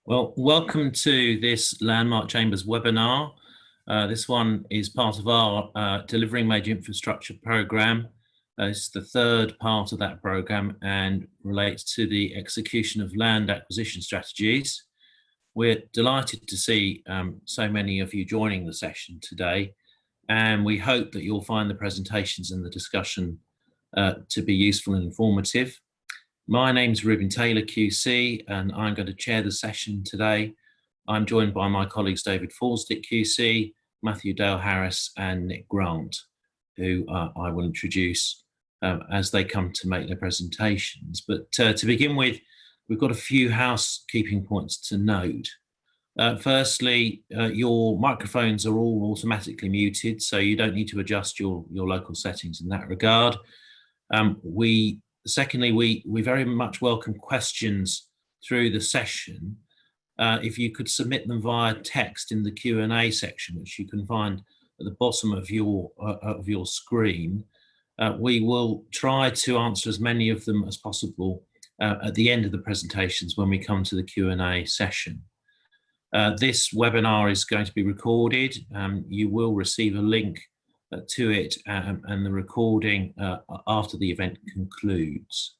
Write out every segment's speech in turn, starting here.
Well, welcome to this Landmark Chambers webinar. This one is part of our Delivering Major Infrastructure programme. It's the third part of that programme and relates to the execution of land acquisition strategies. We're delighted to see so many of you joining the session today, and we hope that you'll find the presentations and the discussion to be useful and informative. My name's Reuben QC, and I'm going to chair the session today. I'm joined by my colleagues David Forsdick QC, Matthew Dale Harris, and Nick Grant, who I will introduce as they come to make their presentations. But to begin with, we've got a few housekeeping points to note. Firstly, your microphones are all automatically muted, so you don't need to adjust your local settings in that regard. Secondly, we very much welcome questions through the session. If you could submit them via text in the Q&A section, which you can find at the bottom of your screen, we will try to answer as many of them as possible at the end of the presentations when we come to the Q&A session. This webinar is going to be recorded. You will receive a link to it and the recording after the event concludes.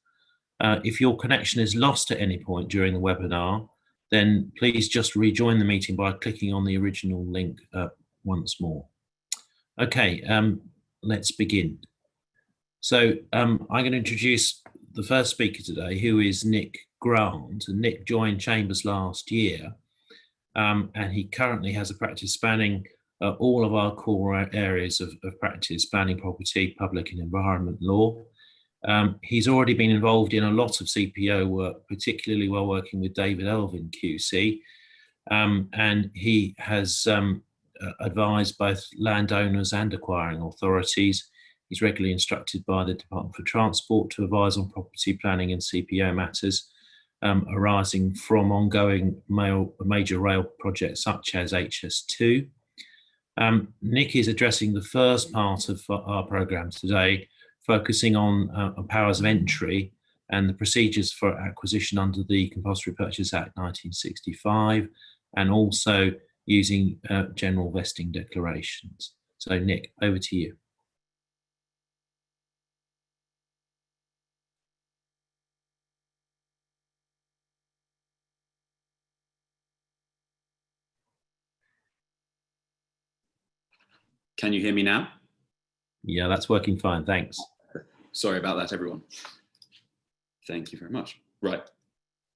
If your connection is lost at any point during the webinar, then please just rejoin the meeting by clicking on the original link once more. Okay, let's begin. So I'm going to introduce the first speaker today, who is Nick Grant. And Nick joined Chambers last year, and he currently has a practice spanning all of our core areas of practice: planning, property, public and environment law. He's already been involved in a lot of CPO work, particularly while working with David Elvin QC, and he has advised both landowners and acquiring authorities. He's regularly instructed by the Department for Transport to advise on property planning and CPO matters arising from ongoing major rail projects such as HS2. Nick is addressing the first part of our programme today, focusing on powers of entry and the procedures for acquisition under the Compulsory Purchase Act 1965, and also using general vesting declarations. So Nick, over to you. Can you hear me now? Yeah, that's working fine, thanks. Sorry about that, everyone. Thank you very much. Right,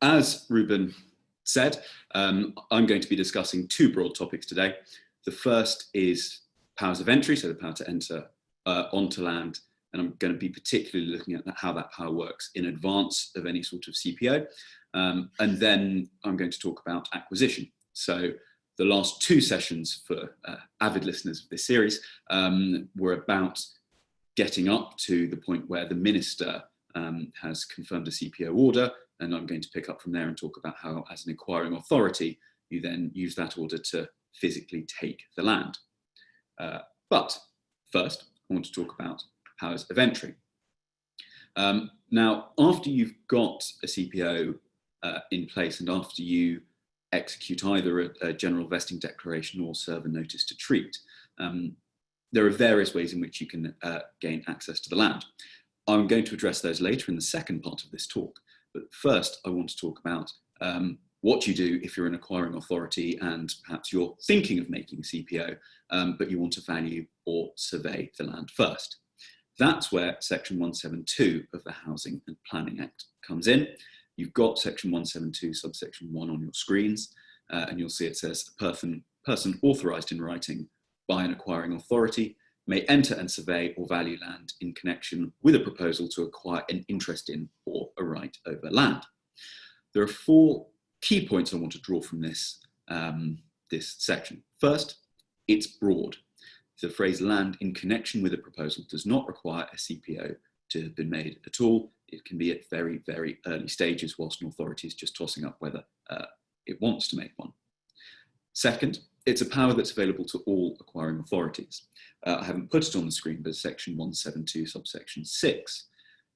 as Reuben said, I'm going to be discussing two broad topics today. The first is powers of entry, so the power to enter onto land, and I'm going to be particularly looking at how that power works in advance of any sort of CPO. And then I'm going to talk about acquisition. So the last two sessions for avid listeners of this series were about getting up to the point where the minister has confirmed a CPO order, and I'm going to pick up from there and talk about how, as an acquiring authority, you then use that order to physically take the land. But first, I want to talk about powers of entry. Now, after you've got a CPO in place, and after you execute either a general vesting declaration or serve a notice to treat, there are various ways in which you can gain access to the land. I'm going to address those later in the second part of this talk, but first I want to talk about what you do if you're an acquiring authority and perhaps you're thinking of making a CPO, but you want to value or survey the land first. That's where Section 172 of the Housing and Planning Act comes in. You've got Section 172, subsection 1 on your screens, and you'll see it says a person authorised in writing by an acquiring authority may enter and survey or value land in connection with a proposal to acquire an interest in or a right over land. There are four key points I want to draw from this section. First, it's broad. The phrase land in connection with a proposal does not require a CPO to have been made at all. It can be at very, very early stages whilst an authority is just tossing up whether it wants to make one. Second, it's a power that's available to all acquiring authorities. I haven't put it on the screen, but Section 172, subsection 6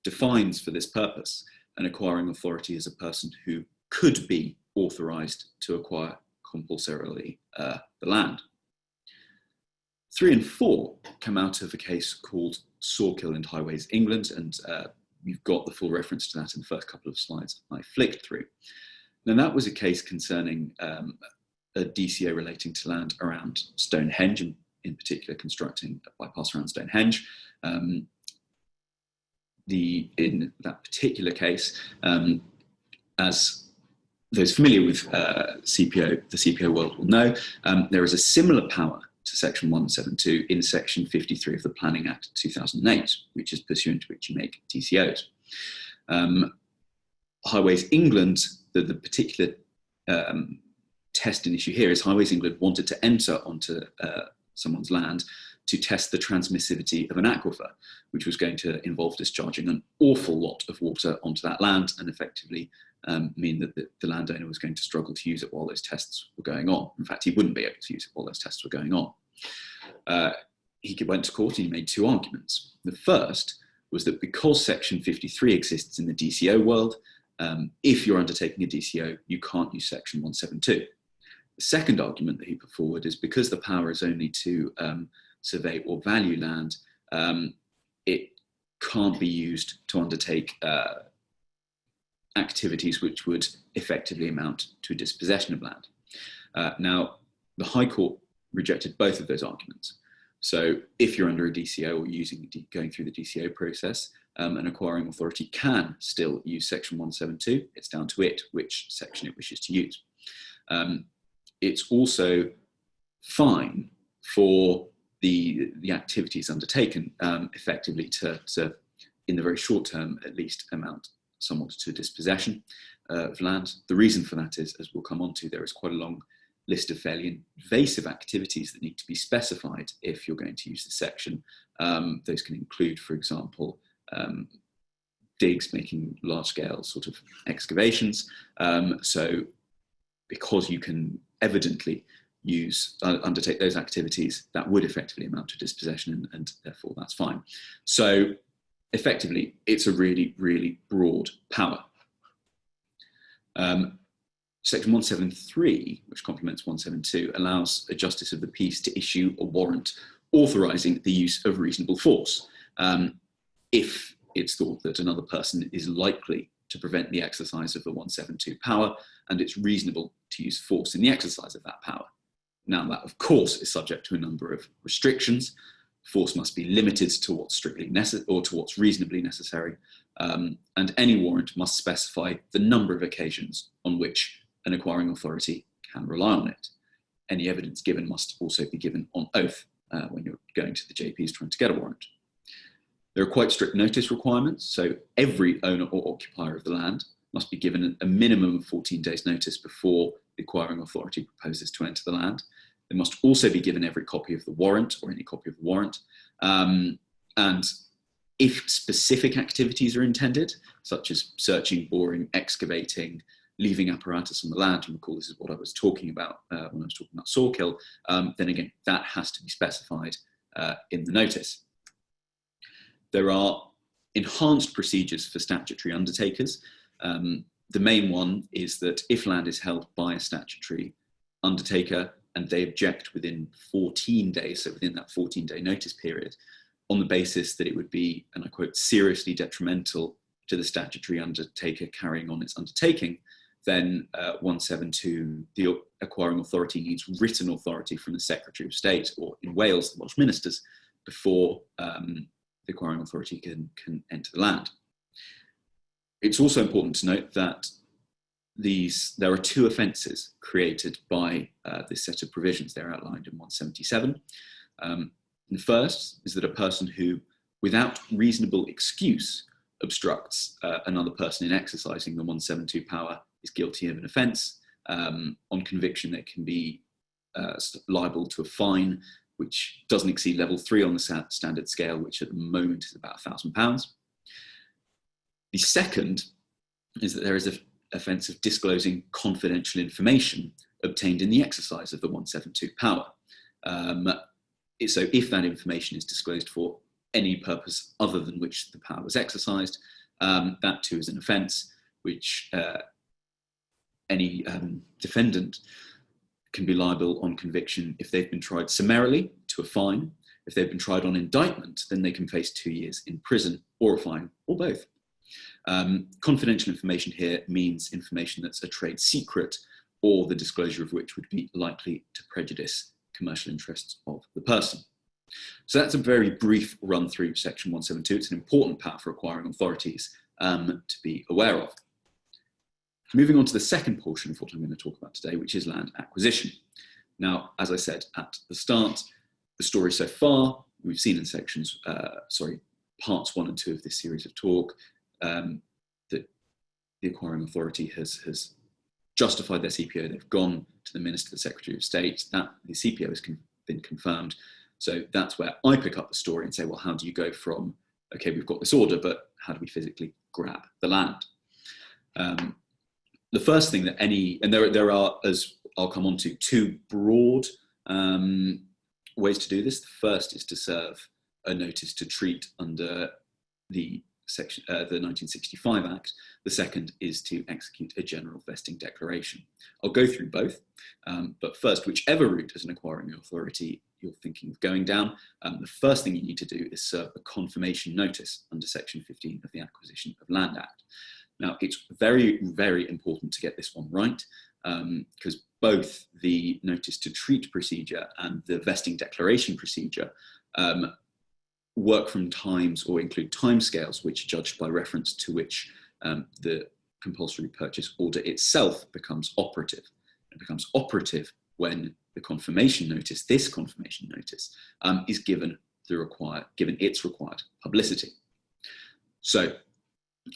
defines for this purpose an acquiring authority as a person who could be authorised to acquire compulsorily the land. 3 and 4 come out of a case called Sawkill and Highways England, and you've got the full reference to that in the first couple of slides I flicked through. Now, that was a case concerning a DCO relating to land around Stonehenge, and in particular constructing a bypass around Stonehenge. In that particular case, as those familiar with the CPO world will know, there is a similar power to Section 172 in Section 53 of the Planning Act 2008, which is pursuant to which you make DCOs. Highways England, the particular test and issue here is Highways England wanted to enter onto someone's land to test the transmissivity of an aquifer, which was going to involve discharging an awful lot of water onto that land and effectively mean that the landowner was going to struggle to use it while those tests were going on. In fact, he wouldn't be able to use it while those tests were going on. He went to court and he made 2 arguments. The first was that because Section 53 exists in the DCO world, if you're undertaking a DCO, you can't use Section 172. The second argument that he put forward is because the power is only to survey or value land, it can't be used to undertake activities which would effectively amount to a dispossession of land. Now, the High Court rejected both of those arguments. So if you're under a DCO or going through the DCO process, an acquiring authority can still use Section 172. It's down to it which section it wishes to use. It's also fine for the activities undertaken effectively to, in the very short term at least, amount somewhat to dispossession of land. The reason for that is, as we'll come on to, there is quite a long list of fairly invasive activities that need to be specified if you're going to use the section. Those can include, for example, digs, making large-scale sort of excavations. So because you can evidently undertake those activities, that would effectively amount to dispossession, and therefore that's fine. So effectively, it's a really, really broad power. Section 173, which complements 172, allows a justice of the peace to issue a warrant authorising the use of reasonable force if it's thought that another person is likely to prevent the exercise of the 172 power, and it's reasonable to use force in the exercise of that power. Now, that, of course, is subject to a number of restrictions. Force must be limited to what's strictly necessary or to what's reasonably necessary, and any warrant must specify the number of occasions on which an acquiring authority can rely on it. Any evidence given must also be given on oath when you're going to the JPs trying to get a warrant. There are quite strict notice requirements, so every owner or occupier of the land must be given a minimum of 14 days notice before the acquiring authority proposes to enter the land. They must also be given every copy of the warrant or any copy of the warrant. And if specific activities are intended, such as searching, boring, excavating, leaving apparatus on the land, and recall this is what I was talking about when I was talking about Sawkill, then again, that has to be specified in the notice. There are enhanced procedures for statutory undertakers. The main one is that if land is held by a statutory undertaker and they object within 14 days, so within that 14-day notice period, on the basis that it would be, and I quote, seriously detrimental to the statutory undertaker carrying on its undertaking, then 172, the acquiring authority needs written authority from the Secretary of State, or in Wales, the Welsh ministers, before the acquiring authority can enter the land. It's also important to note that there are 2 offences created by this set of provisions. They're outlined in 177. The first is that a person who, without reasonable excuse, obstructs another person in exercising the 172 power is guilty of an offence. On conviction, they can be liable to a fine which doesn't exceed level 3 on the standard scale, which at the moment is about £1,000. The second is that there is an offence of disclosing confidential information obtained in the exercise of the 172 power. So if that information is disclosed for any purpose other than which the power was exercised, that too is an offence which any defendant can be liable on conviction if they've been tried summarily to a fine. If they've been tried on indictment, then they can face 2 years in prison or a fine, or both. Confidential information here means information that's a trade secret, or the disclosure of which would be likely to prejudice commercial interests of the person. So that's a very brief run through section 172. It's an important part for acquiring authorities to be aware of. Moving on to the second portion of what I'm going to talk about today, which is land acquisition. Now, as I said at the start, the story so far, we've seen in parts 1 and 2 of this series of talk, that the acquiring authority has justified their CPO. They've gone to the Minister, the Secretary of State, that the CPO has been confirmed. So that's where I pick up the story and say, well, how do you go from, okay, we've got this order, but how do we physically grab the land? The first thing that and there are, as I'll come on to, 2 broad ways to do this. The first is to serve a notice to treat under the 1965 Act. The second is to execute a general vesting declaration. I'll go through both, but first, whichever route as an acquiring authority you're thinking of going down, the first thing you need to do is serve a confirmation notice under section 15 of the Acquisition of Land Act. Now, it's very, very important to get this one right, because both the notice to treat procedure and the vesting declaration procedure work from times or include timescales which are judged by reference to which the compulsory purchase order itself becomes operative. It becomes operative when the confirmation notice, this confirmation notice, is given its required publicity. So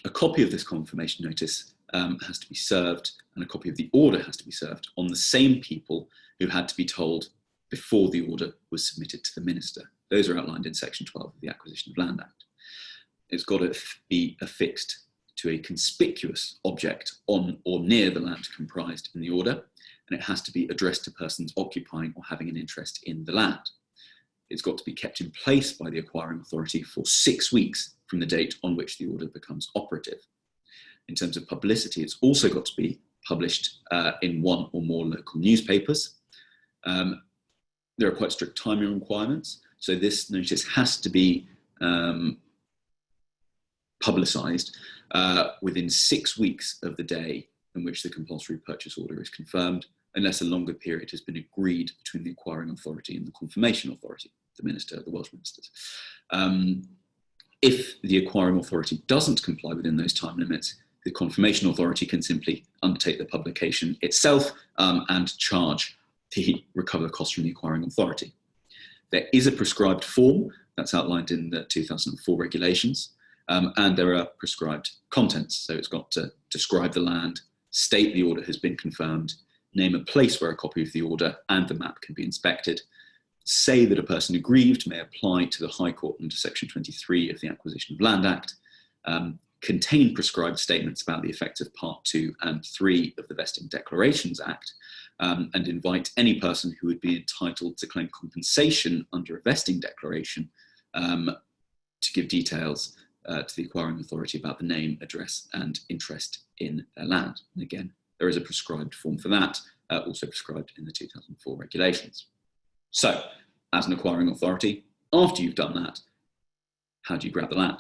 a copy of this confirmation notice has to be served, and a copy of the order has to be served on the same people who had to be told before the order was submitted to the Minister. Those are outlined in section 12 of the Acquisition of Land Act. It's got to be affixed to a conspicuous object on or near the land comprised in the order, and it has to be addressed to persons occupying or having an interest in the land. It's got to be kept in place by the acquiring authority for 6 weeks from the date on which the order becomes operative. In terms of publicity, it's also got to be published in 1 or more local newspapers. There are quite strict timing requirements, so this notice has to be publicised within 6 weeks of the day in which the compulsory purchase order is confirmed, unless a longer period has been agreed between the acquiring authority and the confirmation authority, the Minister, the Welsh Ministers. If the acquiring authority doesn't comply within those time limits, the confirmation authority can simply undertake the publication itself and recover the costs from the acquiring authority. There is a prescribed form that's outlined in the 2004 regulations, and there are prescribed contents. So it's got to describe the land, state the order has been confirmed, name a place where a copy of the order and the map can be inspected, say that a person aggrieved may apply to the High Court under section 23 of the Acquisition of Land Act, contain prescribed statements about the effects of Part 2 and 3 of the Vesting Declarations Act, and invite any person who would be entitled to claim compensation under a vesting declaration to give details to the acquiring authority about the name, address and interest in their land. And again, there is a prescribed form for that, also prescribed in the 2004 regulations. So, as an acquiring authority, after you've done that, how do you grab the land?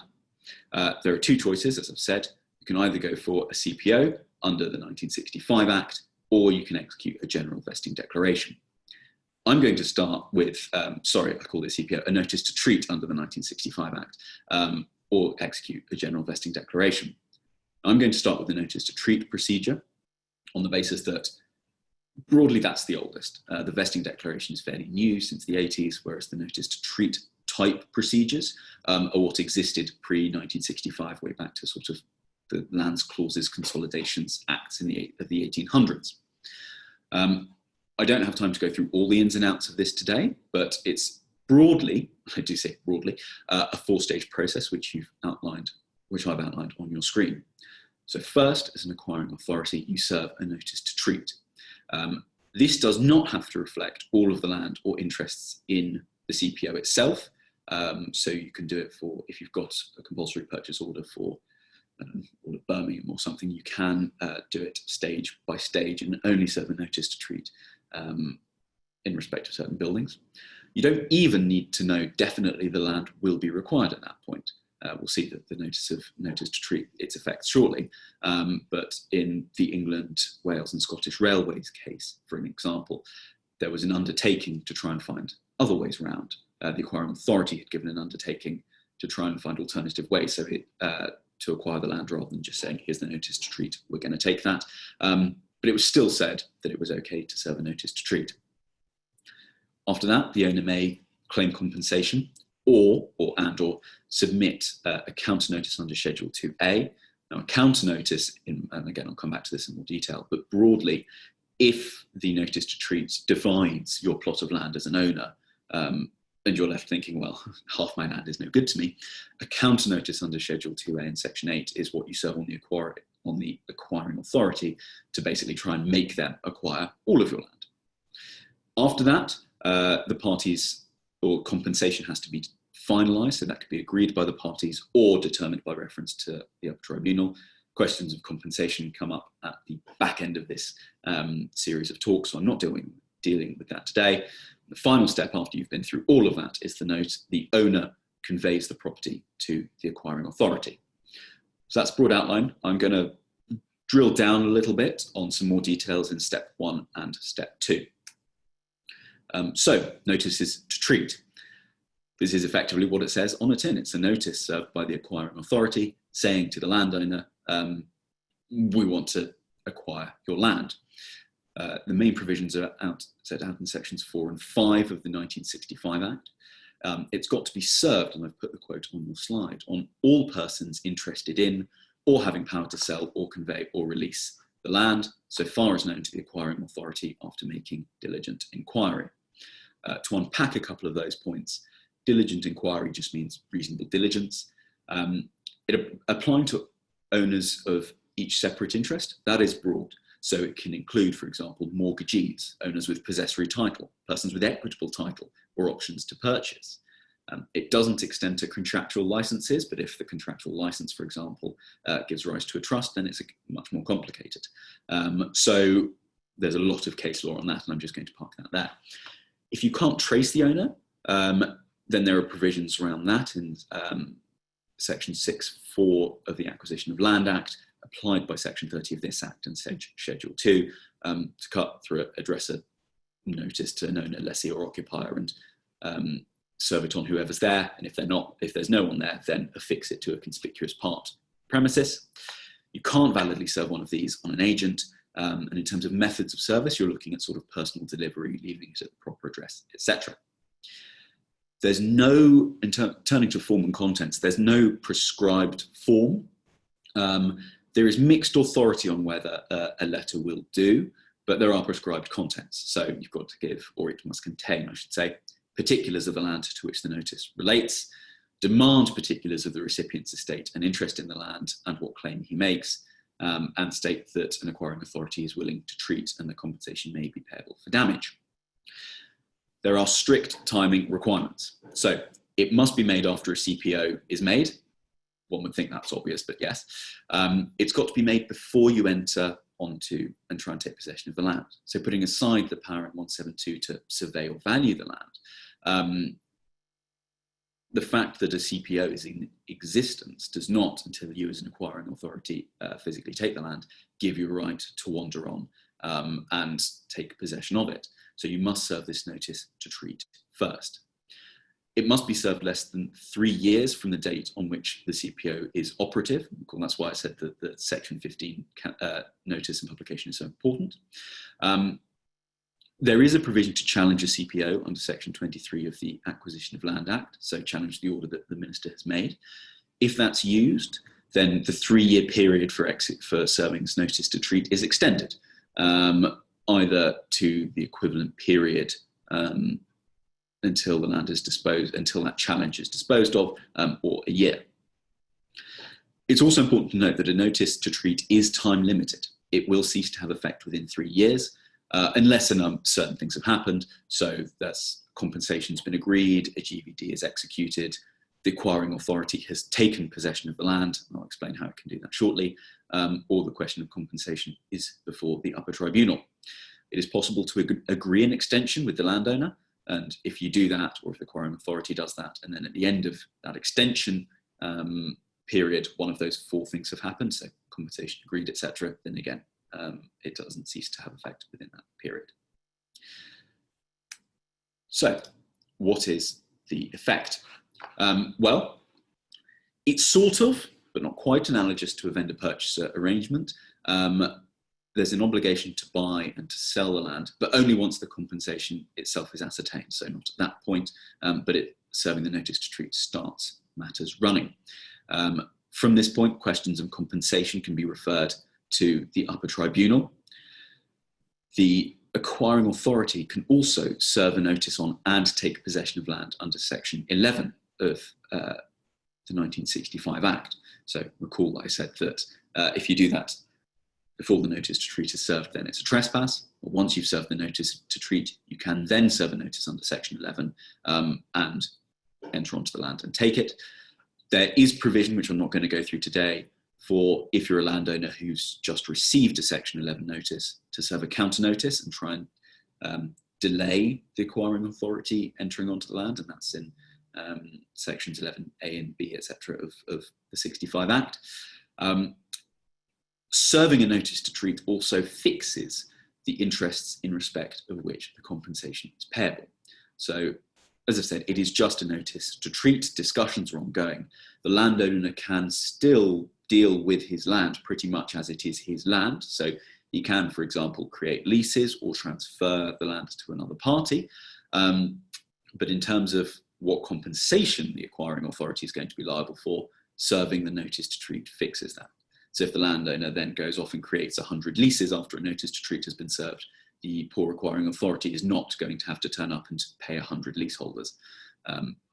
There are 2 choices, as I've said. You can either go for a CPO under the 1965 Act, or you can execute a general vesting declaration. I'm going to start with, I call this CPO, a notice to treat under the 1965 Act, or execute a general vesting declaration. I'm going to start with the notice to treat procedure on the basis that broadly that's the oldest. The vesting declaration is fairly new, since the 80s, whereas the notice to treat type procedures are what existed pre-1965, way back to sort of the Lands Clauses Consolidations Acts in the 1800s. I don't have time to go through all the ins and outs of this today, but it's broadly, I do say broadly, a 4-stage process which I've outlined on your screen. So first, as an acquiring authority, you serve a notice to treat. This does not have to reflect all of the land or interests in the CPO itself. So you can do it for, if you've got a compulsory purchase order for all of Birmingham or something, you can do it stage by stage and only serve a notice to treat in respect of certain buildings. You don't even need to know definitely the land will be required at that point. We'll see that the notice to treat its effects shortly. But in the England, Wales and Scottish Railways case, for an example, there was an undertaking to try and find other ways around. The acquiring authority had given an undertaking to try and find alternative ways to acquire the land, rather than just saying, here's the notice to treat, we're going to take that. But it was still said that it was okay to serve a notice to treat. After that, the owner may claim compensation or submit a counter notice under Schedule 2A. Now, a counter notice, and again, I'll come back to this in more detail, but broadly, if the notice to treat divides your plot of land as an owner, and you're left thinking, well, half my land is no good to me, a counter notice under Schedule 2A in Section 8 is what you serve on the acquiring authority to basically try and make them acquire all of your land. After that, the parties, or compensation has to be finalised, so that could be agreed by the parties or determined by reference to the upper tribunal. Questions of compensation come up at the back end of this series of talks, so I'm not dealing with that today. The final step after you've been through all of that is the owner conveys the property to the acquiring authority. So that's broad outline. I'm going to drill down a little bit on some more details in step 1 and step 2. So, notices to treat. This is effectively what it says on a tin. It's a notice served by the acquiring authority saying to the landowner, we want to acquire your land. The main provisions are set out in sections 4 and 5 of the 1965 Act. It's got to be served, and I've put the quote on your slide, on all persons interested in or having power to sell or convey or release the land, so far as known to the acquiring authority after making diligent inquiry. To unpack a couple of those points, diligent inquiry just means reasonable diligence. Applying to owners of each separate interest, that is broad. So it can include, for example, mortgagees, owners with possessory title, persons with equitable title, or options to purchase. It doesn't extend to contractual licenses, but if the contractual license, for example, gives rise to a trust, then it's much more complicated. So there's a lot of case law on that, and I'm just going to park that there. If you can't trace the owner, then there are provisions around that in Section 6.4 of the Acquisition of Land Act, applied by Section 30 of this Act and Schedule 2 to cut through address a notice to an owner, lessee or occupier and serve it on whoever's there. And if there's no one there, then affix it to a conspicuous part premises. You can't validly serve one of these on an agent. And in terms of methods of service, you're looking at sort of personal delivery, leaving it at the proper address, etc. There's no, turning to form and contents, there's no prescribed form. There is mixed authority on whether a letter will do, but there are prescribed contents. So you've got to give, or it must contain, I should say, particulars of the land to which the notice relates, demand particulars of the recipient's estate and interest in the land and what claim he makes, and state that an acquiring authority is willing to treat and the compensation may be payable for damage. There are strict timing requirements. So it must be made after a CPO is made. One would think that's obvious, but yes. It's got to be made before you enter onto and try and take possession of the land. So putting aside the power in 172 to survey or value the land, the fact that a CPO is in existence does not, until you as an acquiring authority physically take the land, give you a right to wander on and take possession of it. So you must serve this notice to treat first. It must be served less than 3 years from the date on which the CPO is operative. And that's why I said that the Section 15 notice and publication is so important. There is a provision to challenge a CPO under Section 23 of the Acquisition of Land Act, so challenge the order that the Minister has made. If that's used, then the 3-year period for serving this notice to treat is extended, either to the equivalent period until the land is disposed, until that challenge is disposed of, or a year. It's also important to note that a notice to treat is time limited. It will cease to have effect within 3 years, unless certain things have happened. So that's compensation's been agreed, a GVD is executed, the acquiring authority has taken possession of the land, and I'll explain how it can do that shortly, or the question of compensation is before the upper tribunal. It is possible to agree an extension with the landowner, and if you do that, or if the acquiring authority does that, and then at the end of that extension period, one of those four things have happened, so compensation agreed, etc., then again, it doesn't cease to have effect within that period. So, what is the effect? Well, it's sort of, but not quite analogous to a vendor-purchaser arrangement. There's an obligation to buy and to sell the land, but only once the compensation itself is ascertained. So not at that point, but serving the notice to treat starts matters running. From this point, questions of compensation can be referred to the upper tribunal. The acquiring authority can also serve a notice on and take possession of land under Section 11 of the 1965 Act. So recall that I said that if you do that before the notice to treat is served, then it's a trespass. But once you've served the notice to treat, you can then serve a notice under Section 11 and enter onto the land and take it. There is provision, which I'm not going to go through today, for if you're a landowner who's just received a Section 11 notice, to serve a counter notice and try and delay the acquiring authority entering onto the land, and that's in sections 11A and B, etc. of the 65 Act. Serving a notice to treat also fixes the interests in respect of which the compensation is payable. So, as I've said, it is just a notice to treat. Discussions are ongoing. The landowner can still deal with his land pretty much as it is his land. So he can, for example, create leases or transfer the land to another party. But in terms of what compensation the acquiring authority is going to be liable for, serving the notice to treat fixes that. So if the landowner then goes off and creates 100 leases after a notice to treat has been served, the poor acquiring authority is not going to have to turn up and pay 100 leaseholders.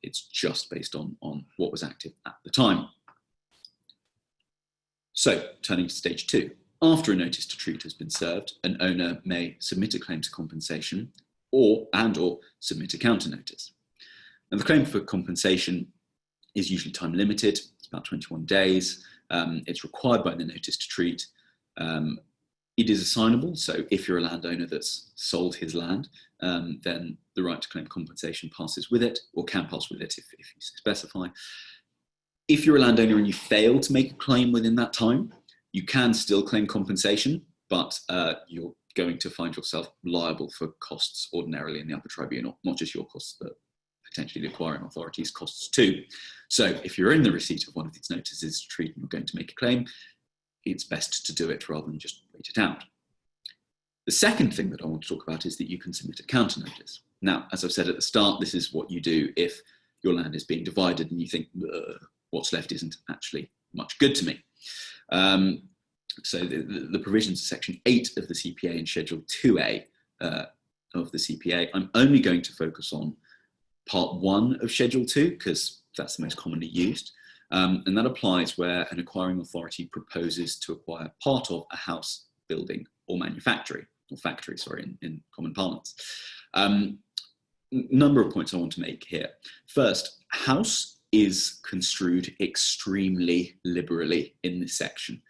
It's just based on what was active at the time. So, turning to stage 2. After a notice to treat has been served, an owner may submit a claim to compensation or submit a counter notice. And the claim for compensation is usually time limited. It's about 21 days. It's required by the notice to treat. It is assignable, so if you're a landowner that's sold his land, then the right to claim compensation passes with it, or can pass with it if you specify. If you're a landowner and you fail to make a claim within that time, you can still claim compensation, but you're going to find yourself liable for costs ordinarily in the upper tribunal, not just your costs, but potentially the acquiring authority's costs too. So if you're in the receipt of one of these notices to treat and you're going to make a claim, it's best to do it rather than just wait it out. The second thing that I want to talk about is that you can submit a counter notice. Now, as I've said at the start, this is what you do if your land is being divided and you think, what's left isn't actually much good to me. So the provisions of Section 8 of the CPA and Schedule 2A of the CPA, I'm only going to focus on Part 1 of Schedule 2 because that's the most commonly used. And that applies where an acquiring authority proposes to acquire part of a house, building, or factory, in common parlance. Number of points I want to make here. First, house is construed extremely liberally in this section.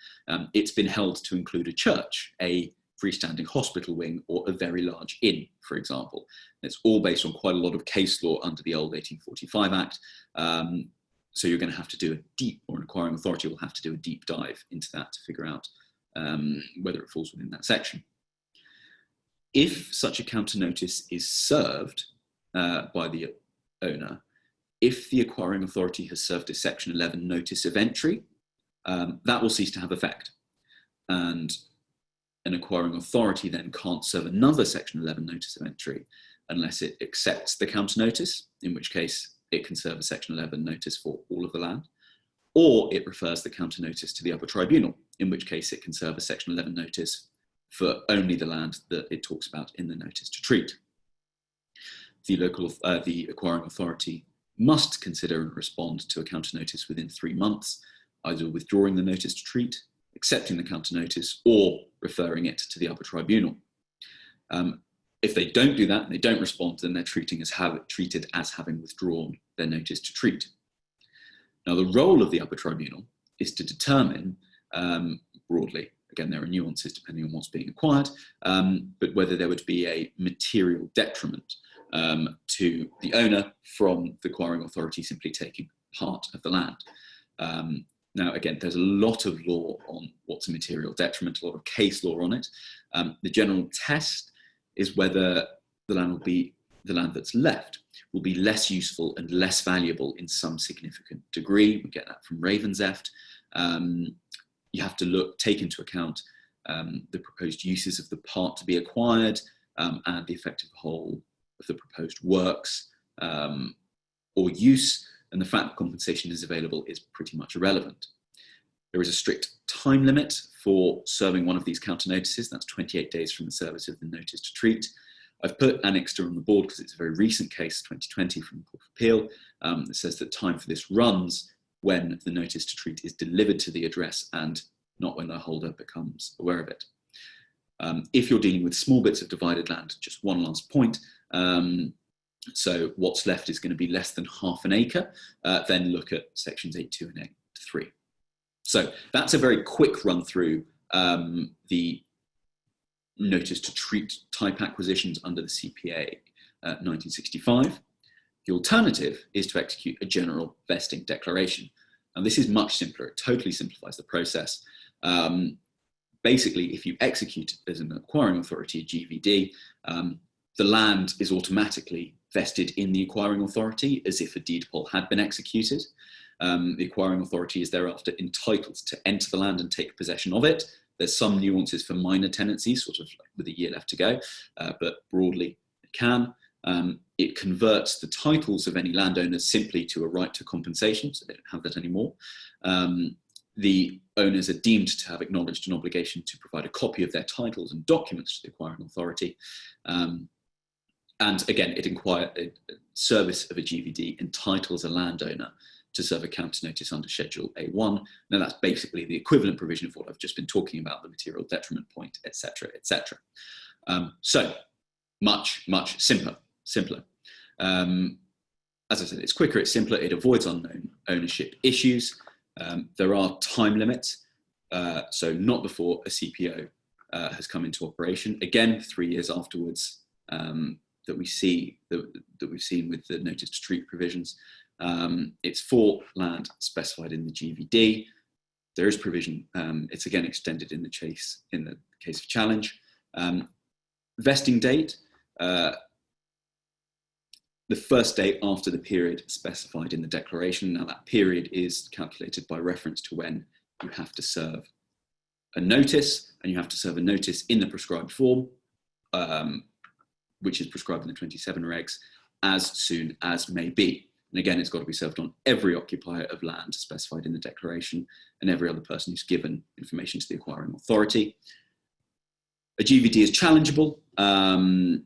It's been held to include a church, a freestanding hospital wing, or a very large inn, for example. It's all based on quite a lot of case law under the old 1845 Act. So you're going to have to do an acquiring authority will have to do a deep dive into that to figure out whether it falls within that section. If such a counter notice is served by the owner, if the acquiring authority has served a Section 11 notice of entry, that will cease to have effect. And an acquiring authority then can't serve another Section 11 notice of entry unless it accepts the counter notice, in which case it can serve a Section 11 notice for all of the land, or it refers the counter notice to the upper tribunal, in which case it can serve a Section 11 notice for only the land that it talks about in the notice to treat. The acquiring authority must consider and respond to a counter notice within 3 months, either withdrawing the notice to treat, accepting the counter notice, or referring it to the upper tribunal. If they don't do that and they don't respond, then they're treated as having withdrawn their notice to treat. Now, the role of the upper tribunal is to determine, broadly, again, there are nuances depending on what's being acquired, but whether there would be a material detriment to the owner from the acquiring authority simply taking part of the land. Now, again, there's a lot of law on what's a material detriment, a lot of case law on it. The general test is whether the land that's left will be less useful and less valuable in some significant degree. We get that from Ravenseft. You have to take into account the proposed uses of the part to be acquired and the effective whole of the proposed works or use, and the fact that compensation is available is pretty much irrelevant. There is a strict time limit for serving one of these counter notices. That's 28 days from the service of the notice to treat. I've put Annex on the board because it's a very recent case, 2020 from the Court of Appeal, that says that time for this runs when the notice to treat is delivered to the address and not when the holder becomes aware of it. If you're dealing with small bits of divided land, just one last point, so what's left is going to be less than half an acre, then look at sections 8.2 and 8.3. So that's a very quick run through the notice to treat type acquisitions under the CPA 1965. The alternative is to execute a general vesting declaration. And this is much simpler. It totally simplifies the process. Basically, if you execute as an acquiring authority a GVD, the land is automatically vested in the acquiring authority as if a deed poll had been executed. The acquiring authority is thereafter entitled to enter the land and take possession of it. There's some nuances for minor tenancies, sort of like with a year left to go, but broadly it can. It converts the titles of any landowners simply to a right to compensation, so they don't have that anymore. The owners are deemed to have acknowledged an obligation to provide a copy of their titles and documents to the acquiring authority. And again, service of a GVD entitles a landowner to serve a counter notice under Schedule A1. Now that's basically the equivalent provision of what I've just been talking about, the material detriment point, etc., etc. So much simpler. As I said, it's quicker, it's simpler, it avoids unknown ownership issues. There are time limits, so not before a CPO has come into operation. Again, 3 years afterwards, that we've seen with the notice to treat provisions. It's for land specified in the GVD. There is provision. It's again extended in the case of challenge. Vesting date. The first day after the period specified in the declaration. Now that period is calculated by reference to when you have to serve a notice, and you have to serve a notice in the prescribed form, which is prescribed in the 27 regs, as soon as may be. And again, it's got to be served on every occupier of land specified in the declaration and every other person who's given information to the acquiring authority. A GVD is challengeable on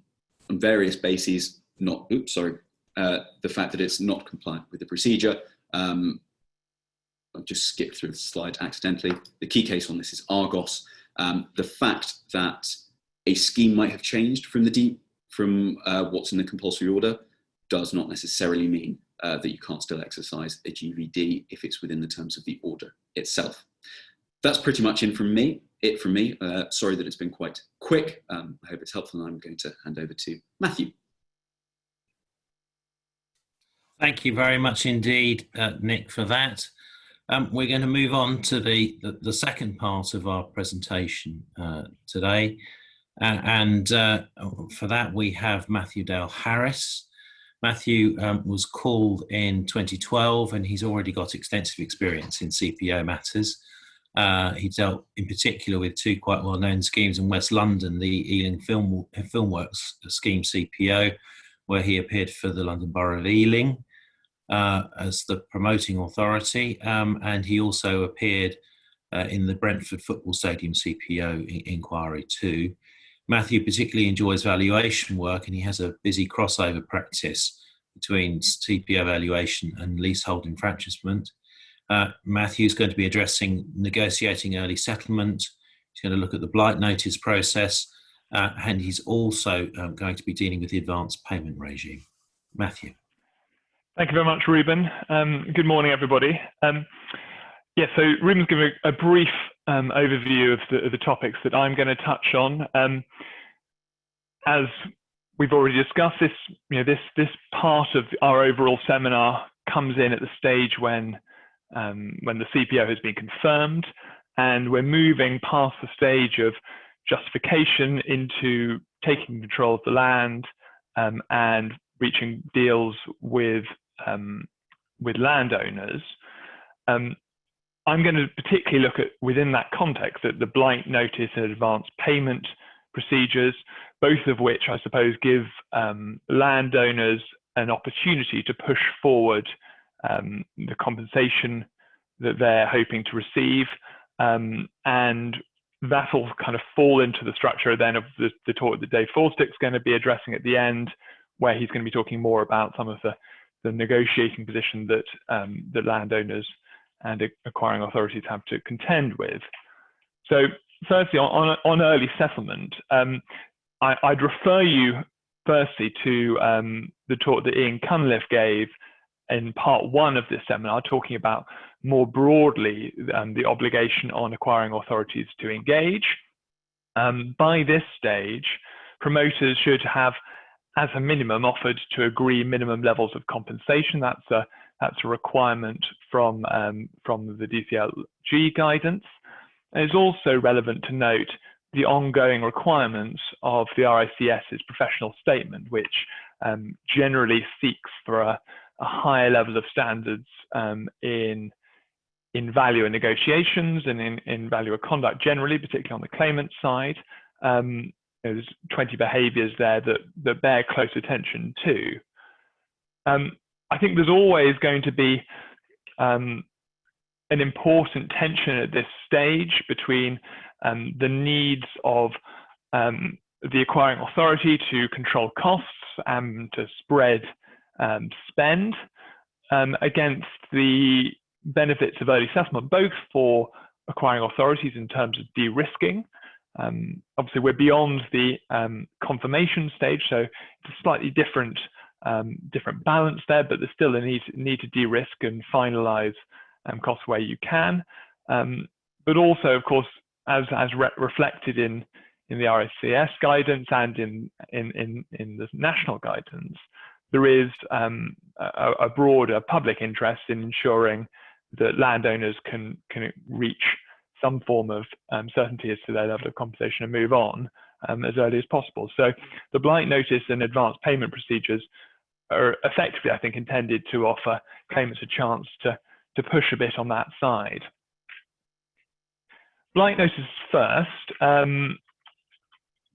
various bases. The fact that it's not compliant with the procedure. I've just skipped through the slide accidentally. The key case on this is Argos. The fact that a scheme might have changed from what's in the compulsory order does not necessarily mean that you can't still exercise a GVD if it's within the terms of the order itself. That's pretty much it from me. Sorry that it's been quite quick. I hope it's helpful, and I'm going to hand over to Matthew. Thank you very much indeed, Nick, for that. We're going to move on to the second part of our presentation today. And for that, we have Matthew Dale Harris. Matthew was called in 2012, and he's already got extensive experience in CPO matters. He dealt in particular with two quite well-known schemes in West London, the Ealing Filmworks scheme CPO, where he appeared for the London Borough of Ealing as the promoting authority, and he also appeared in the Brentford Football Stadium CPO inquiry too. Matthew particularly enjoys valuation work, and he has a busy crossover practice between CPO valuation and leasehold enfranchisement. Matthew's going to be addressing negotiating early settlement. He's going to look at the blight notice process, and he's also going to be dealing with the advance payment regime. Matthew. Thank you very much, Reuben. Good morning, everybody. Yeah, so Reuben's given a brief overview of the topics that I'm going to touch on. As we've already discussed, this part of our overall seminar comes in at the stage when the CPO has been confirmed, and we're moving past the stage of justification into taking control of the land and reaching deals with landowners. I'm going to particularly look at, within that context, at the blight notice and advance payment procedures, both of which I suppose give landowners an opportunity to push forward the compensation that they're hoping to receive, and that'll kind of fall into the structure then of the talk that Dave Forsdick's going to be addressing at the end, where he's going to be talking more about some of the negotiating position that that landowners and acquiring authorities have to contend with. So firstly, on early settlement, I'd refer you firstly to the talk that Ian Cunliffe gave in part 1 of this seminar, talking about more broadly the obligation on acquiring authorities to engage. By this stage, promoters should have, as a minimum, offered to agree minimum levels of compensation. That's a requirement from the DCLG guidance. And it's also relevant to note the ongoing requirements of the RICS's professional statement, which generally seeks for a higher level of standards in value and negotiations and in value of conduct generally, particularly on the claimant side. There's 20 behaviours there that bear close attention to. I think there's always going to be an important tension at this stage between the needs of the acquiring authority to control costs and to spread spend against the benefits of early settlement, both for acquiring authorities in terms of de-risking. Obviously, we're beyond the confirmation stage, so it's a slightly different balance there, but there's still a need to de-risk and finalise costs where you can. But also, of course, as reflected in the RICS guidance and in the national guidance, there is a broader public interest in ensuring that landowners can reach some form of certainty as to their level of compensation and move on as early as possible. So the blight notice and advance payment procedures are effectively, I think, intended to offer claimants a chance to push a bit on that side. Blight notice first.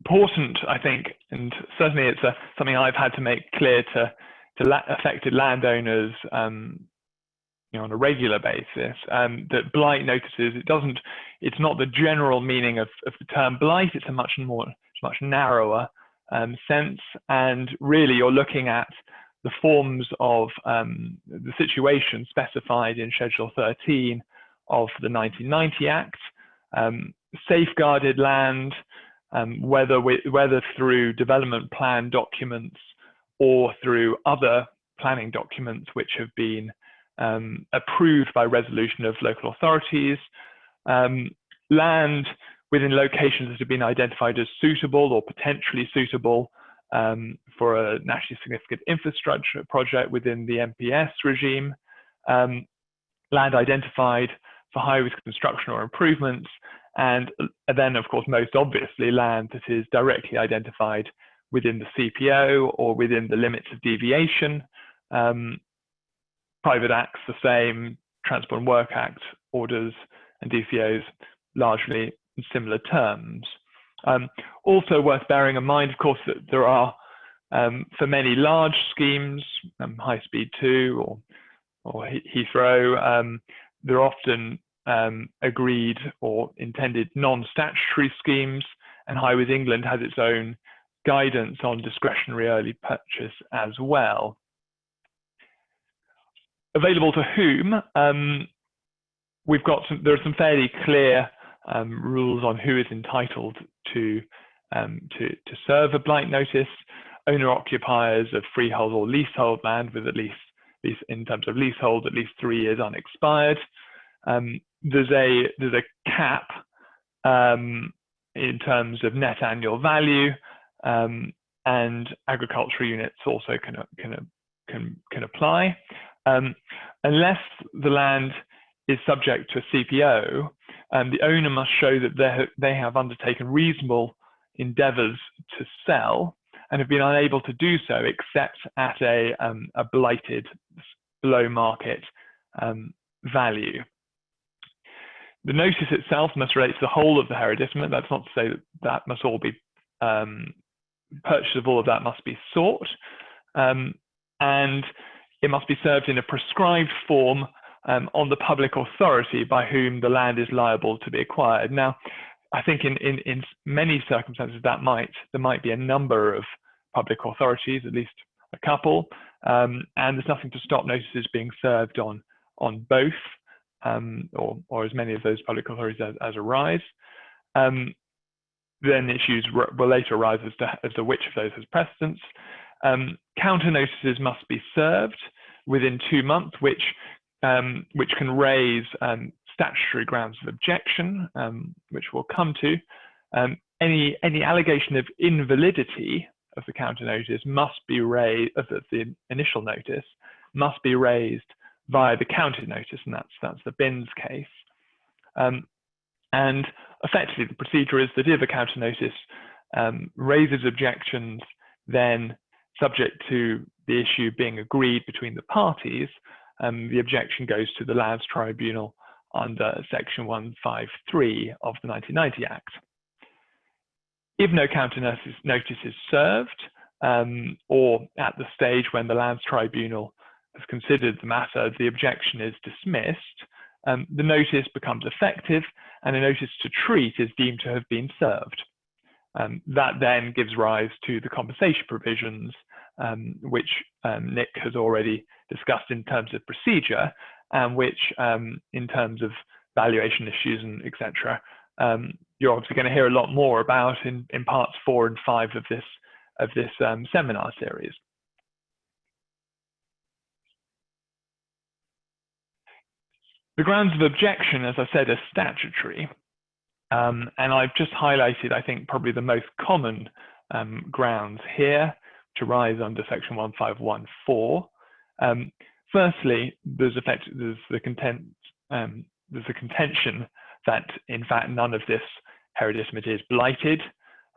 Important, I think, and certainly it's something I've had to make clear to affected landowners on a regular basis, that blight notices, it's not the general meaning of the term blight, it's a much narrower sense, and really you're looking at the forms of the situation specified in Schedule 13 of the 1990 Act, safeguarded land, whether through development plan documents or through other planning documents which have been approved by resolution of local authorities, land within locations that have been identified as suitable or potentially suitable for a nationally significant infrastructure project within the MPS regime, land identified for high-risk construction or improvements, and then, of course, most obviously, land that is directly identified within the CPO or within the limits of deviation. Private acts the same, Transport and Work Act orders and DCOs largely in similar terms. Also worth bearing in mind, of course, that there are, for many large schemes, High Speed 2 or Heathrow, they're often agreed or intended non-statutory schemes, and Highways England has its own guidance on discretionary early purchase as well. Available to whom? There are some fairly clear rules on who is entitled to serve a blight notice. Owner occupiers of freehold or leasehold land with at least in terms of leasehold, at least 3 years unexpired. There's a cap in terms of net annual value, and agricultural units also can apply. Unless the land is subject to a CPO, the owner must show that they have undertaken reasonable endeavours to sell and have been unable to do so except at a blighted, below market value. The notice itself must relate to the whole of the hereditament. That's not to say that that must all be purchase of all of that must be sought, and it must be served in a prescribed form on the public authority by whom the land is liable to be acquired. Now, I think in many circumstances there might be a number of public authorities, at least a couple, and there's nothing to stop notices being served on both, or as many of those public authorities as arise. Then issues will later arise as to which of those has precedence. Counter notices must be served within 2 months, which can raise statutory grounds of objection, which we'll come to. Any allegation of invalidity of the counter notice must be raised, of the initial notice, must be raised via the counter notice, and that's the Binns case. And effectively, the procedure is that if a counter notice raises objections, then subject to the issue being agreed between the parties, the objection goes to the Lands Tribunal under Section 153 of the 1990 Act. If no counter notice is served, or at the stage when the Lands Tribunal has considered the matter, the objection is dismissed, the notice becomes effective and a notice to treat is deemed to have been served. That then gives rise to the compensation provisions, which Nick has already discussed in terms of procedure, and which in terms of valuation issues and etc. You're obviously going to hear a lot more about in parts 4 and 5 of this seminar series. The grounds of objection, as I said, are statutory, and I've just highlighted, I think, probably the most common grounds here to arise under Section 1514. Firstly, there's the contention that, in fact, none of this hereditament is blighted.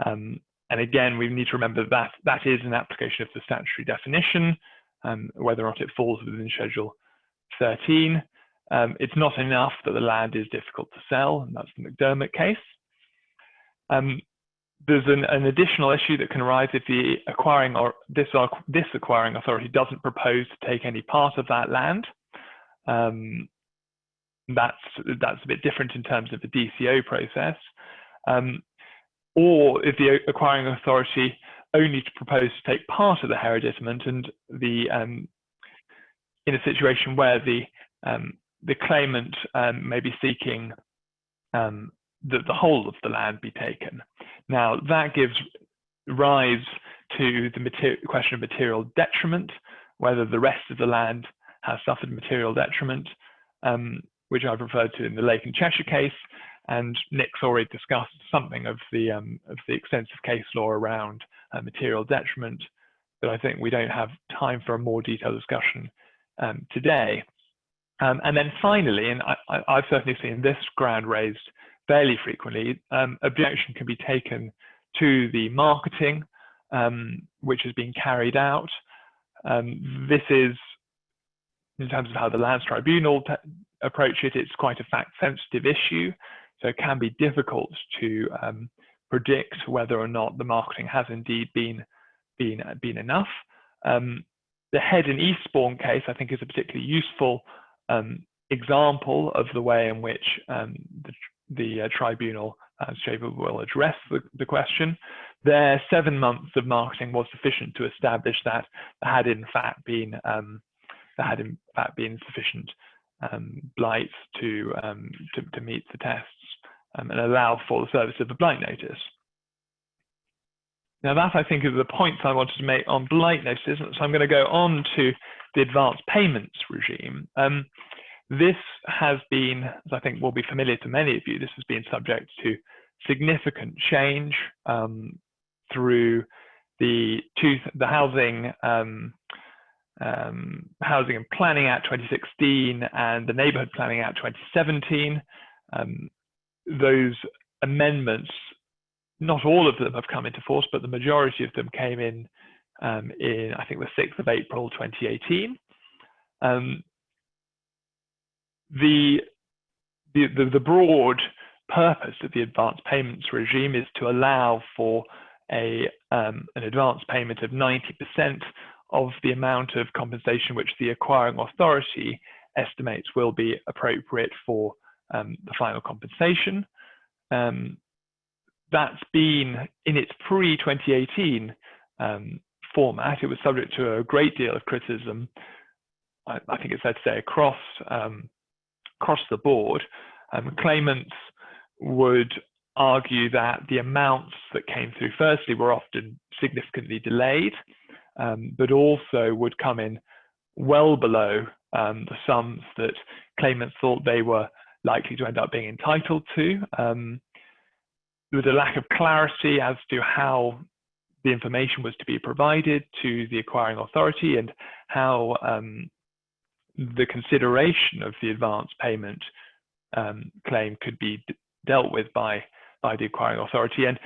And again, we need to remember that that is an application of the statutory definition, whether or not it falls within Schedule 13. It's not enough that the land is difficult to sell, and that's the McDermott case. There's an additional issue that can arise if the acquiring or this acquiring authority doesn't propose to take any part of that land. That's a bit different in terms of the DCO process. Or if the acquiring authority only proposes to take part of the hereditament, and in a situation where the claimant may be seeking that the whole of the land be taken. Now, that gives rise to the question of material detriment, whether the rest of the land has suffered material detriment, which I've referred to in the Lake and Cheshire case, and Nick's already discussed something of the extensive case law around material detriment, but I think we don't have time for a more detailed discussion today. And then finally, and I've certainly seen this ground raised fairly frequently, objection can be taken to the marketing which has been carried out. This is, in terms of how the Lands Tribunal approach it, it's quite a fact-sensitive issue, so it can be difficult to predict whether or not the marketing has indeed been enough. The Head and Eastbourne case, I think, is a particularly useful example of the way in which the tribunal will address the question. There, 7 months of marketing was sufficient to establish that there had in fact been sufficient blight to meet the tests and allow for the service of the blight notice. Now that, I think, is the points I wanted to make on blight notices. So I'm going to go on to the advance payments regime. This has been, as I think will be familiar to many of you, this has been subject to significant change through the Housing and Planning Act 2016 and the Neighbourhood Planning Act 2017. Those amendments, not all of them have come into force, but the majority of them came in I think the 6th of April 2018. The broad purpose of the advance payments regime is to allow for an advance payment of 90% of the amount of compensation which the acquiring authority estimates will be appropriate for the final compensation. That's been, in its pre-2018 format, it was subject to a great deal of criticism, I think it's fair to say, across the board. Claimants would argue that the amounts that came through firstly were often significantly delayed, but also would come in well below the sums that claimants thought they were likely to end up being entitled to. There was a lack of clarity as to how the information was to be provided to the acquiring authority and how the consideration of the advance payment claim could be dealt with by the acquiring authority, and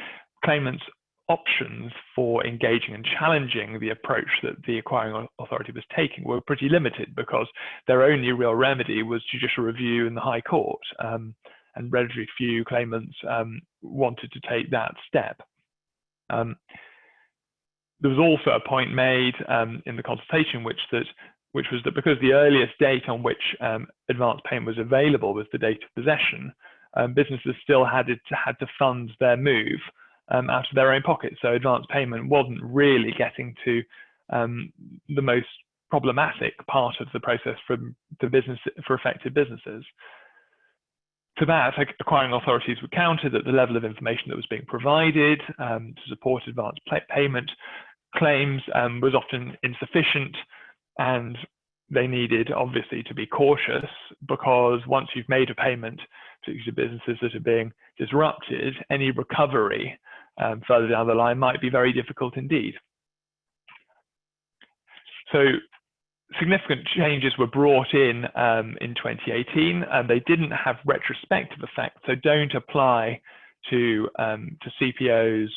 claimants' options for engaging and challenging the approach that the acquiring authority was taking were pretty limited, because their only real remedy was judicial review in the High Court, and relatively few claimants wanted to take that step. There was also a point made in the consultation which was that because the earliest date on which advance payment was available was the date of possession, businesses still had to fund their move out of their own pocket. So advance payment wasn't really getting to the most problematic part of the process for affected businesses. To that, acquiring authorities would counter that the level of information that was being provided to support advance payment claims was often insufficient, and they needed, obviously, to be cautious, because once you've made a payment, particularly to businesses that are being disrupted, any recovery further down the line might be very difficult indeed. So significant changes were brought in 2018, and they didn't have retrospective effect, so don't apply to CPOs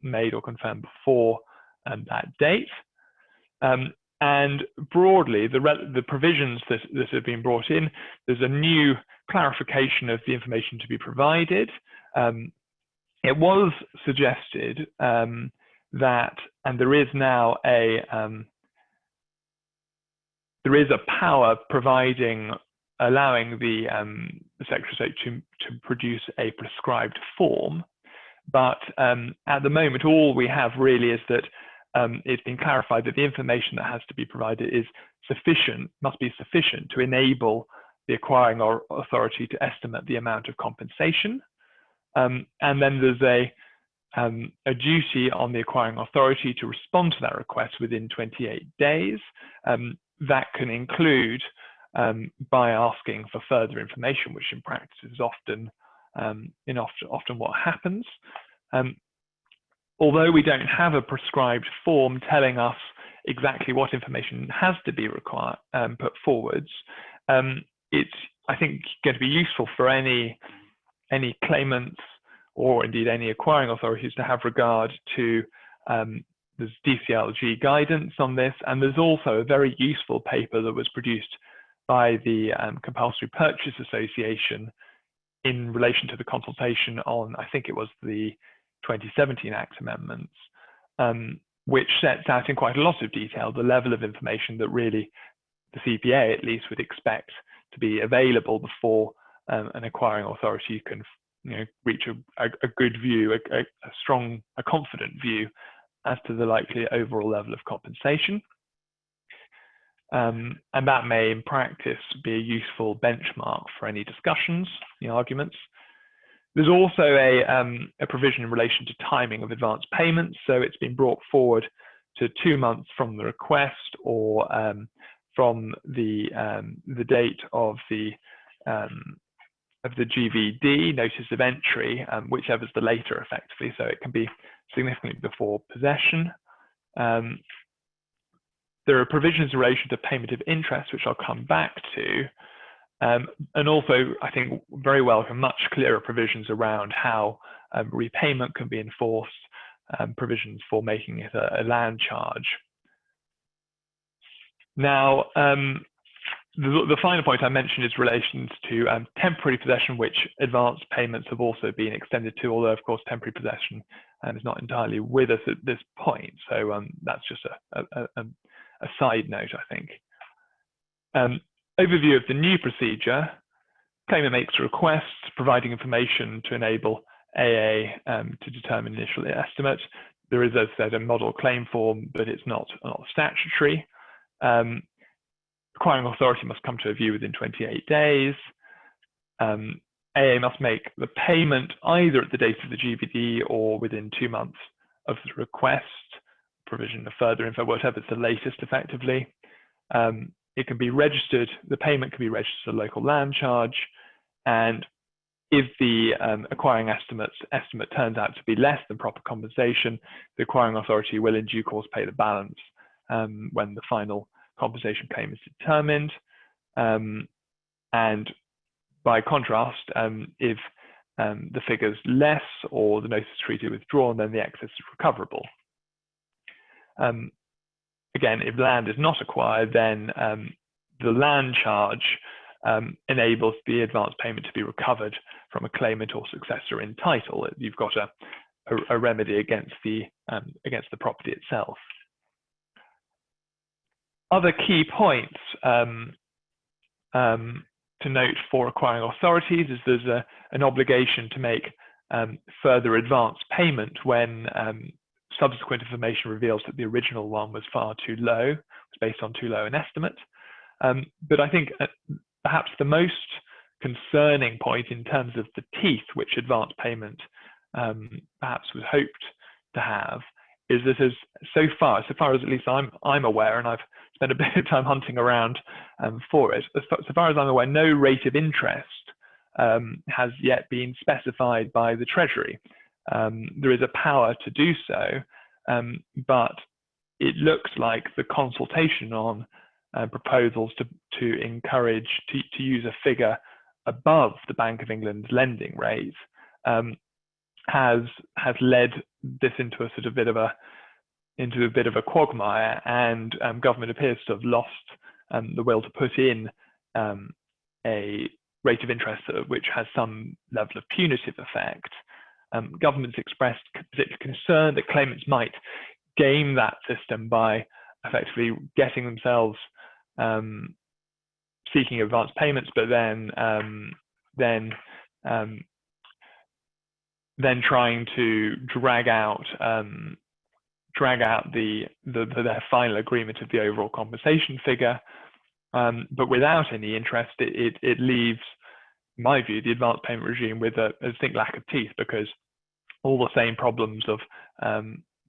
made or confirmed before that date. And broadly, the provisions that have been brought in, there's a new clarification of the information to be provided. It was suggested that, and there is now there is a power allowing the Secretary of State to produce a prescribed form, but at the moment all we have really is that it's been clarified that the information that has to be provided is must be sufficient to enable the acquiring authority to estimate the amount of compensation. And then there's a duty on the acquiring authority to respond to that request within 28 days. That can include by asking for further information, which in practice is often what happens. Although we don't have a prescribed form telling us exactly what information has to be put forwards, it's, I think, going to be useful for any claimants or indeed any acquiring authorities to have regard to there's DCLG guidance on this, and there's also a very useful paper that was produced by the Compulsory Purchase Association in relation to the consultation on, I think it was the 2017 Act amendments, which sets out in quite a lot of detail the level of information that really the CPA at least would expect to be available before an acquiring authority can reach a good view, a confident view as to the likely overall level of compensation. And that may in practice be a useful benchmark for any discussions, arguments. There's also a provision in relation to timing of advance payments. So it's been brought forward to 2 months from the request, or from the date of the GVD, notice of entry, whichever's the later effectively. So it can be significantly before possession. There are provisions in relation to payment of interest, which I'll come back to. And also, I think, very welcome, much clearer provisions around how repayment can be enforced, provisions for making it a land charge. Now, the final point I mentioned is relations to temporary possession, which advance payments have also been extended to, although, of course, temporary possession is not entirely with us at this point. So that's just a side note, I think. Overview of the new procedure. Claimant makes a request, providing information to enable AA to determine initial estimate. There is, as I said, a model claim form, but it's not statutory. Acquiring authority must come to a view within 28 days. AA must make the payment either at the date of the GVD or within 2 months of the request, provision of further info, whatever's the latest effectively. It can be registered, the payment can be registered as a local land charge, and if the acquiring estimate turns out to be less than proper compensation, the acquiring authority will in due course pay the balance when the final compensation claim is determined. And by contrast, if the figure's less or the notice is treated withdrawn, then the excess is recoverable. Again, if land is not acquired, then the land charge enables the advance payment to be recovered from a claimant or successor in title. You've got a remedy against the property itself. Other key points to note for acquiring authorities is there's an obligation to make further advance payment when subsequent information reveals that the original one was far too low, was based on too low an estimate. But I think perhaps the most concerning point in terms of the teeth which advance payment perhaps was hoped to have is that so far as at least I'm aware, and I've spent a bit of time hunting around for it, so far as I'm aware, no rate of interest has yet been specified by the Treasury. There is a power to do so, but it looks like the consultation on proposals to encourage to use a figure above the Bank of England's lending rate has led this into a sort of bit of a quagmire, and government appears to have lost the will to put in a rate of interest which has some level of punitive effect. Governments expressed particular concern that claimants might game that system by effectively getting themselves seeking advance payments, but then trying to drag out their final agreement of the overall compensation figure, but without any interest. It leaves, in my view, the advance payment regime with a distinct lack of teeth, because all the same problems of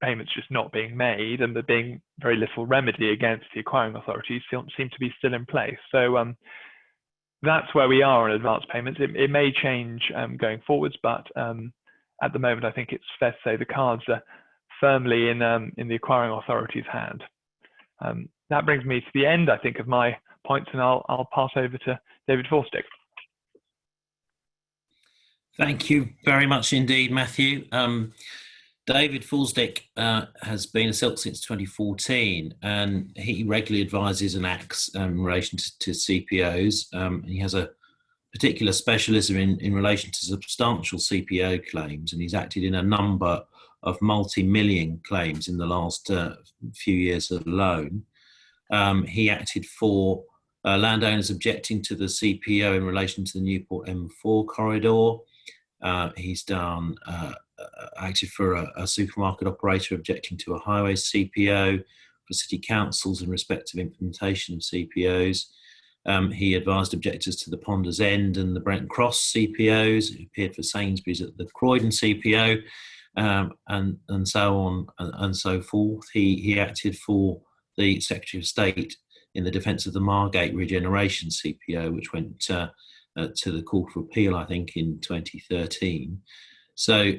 payments just not being made and there being very little remedy against the acquiring authorities seem to be still in place. So that's where we are on advance payments. It may change going forwards, but at the moment, I think it's fair to say the cards are firmly in the acquiring authority's hand. That brings me to the end, I think, of my points, and I'll pass over to David Forsdick. Thank you very much indeed, Matthew. David Forsdick has been a SILT since 2014, and he regularly advises and acts in relation to CPOs. He has a particular specialism in relation to substantial CPO claims, and he's acted in a number of multi-million claims in the last few years alone. He acted for landowners objecting to the CPO in relation to the Newport M4 corridor. He's done acted for a supermarket operator objecting to a highway CPO, for city councils in respect of implementation of CPOs. He advised objectors to the Ponders End and the Brent Cross CPOs. He appeared for Sainsbury's at the Croydon CPO, and so on and so forth. He acted for the Secretary of State in the defence of the Margate Regeneration CPO, which went to the Court of Appeal, I think, in 2013. So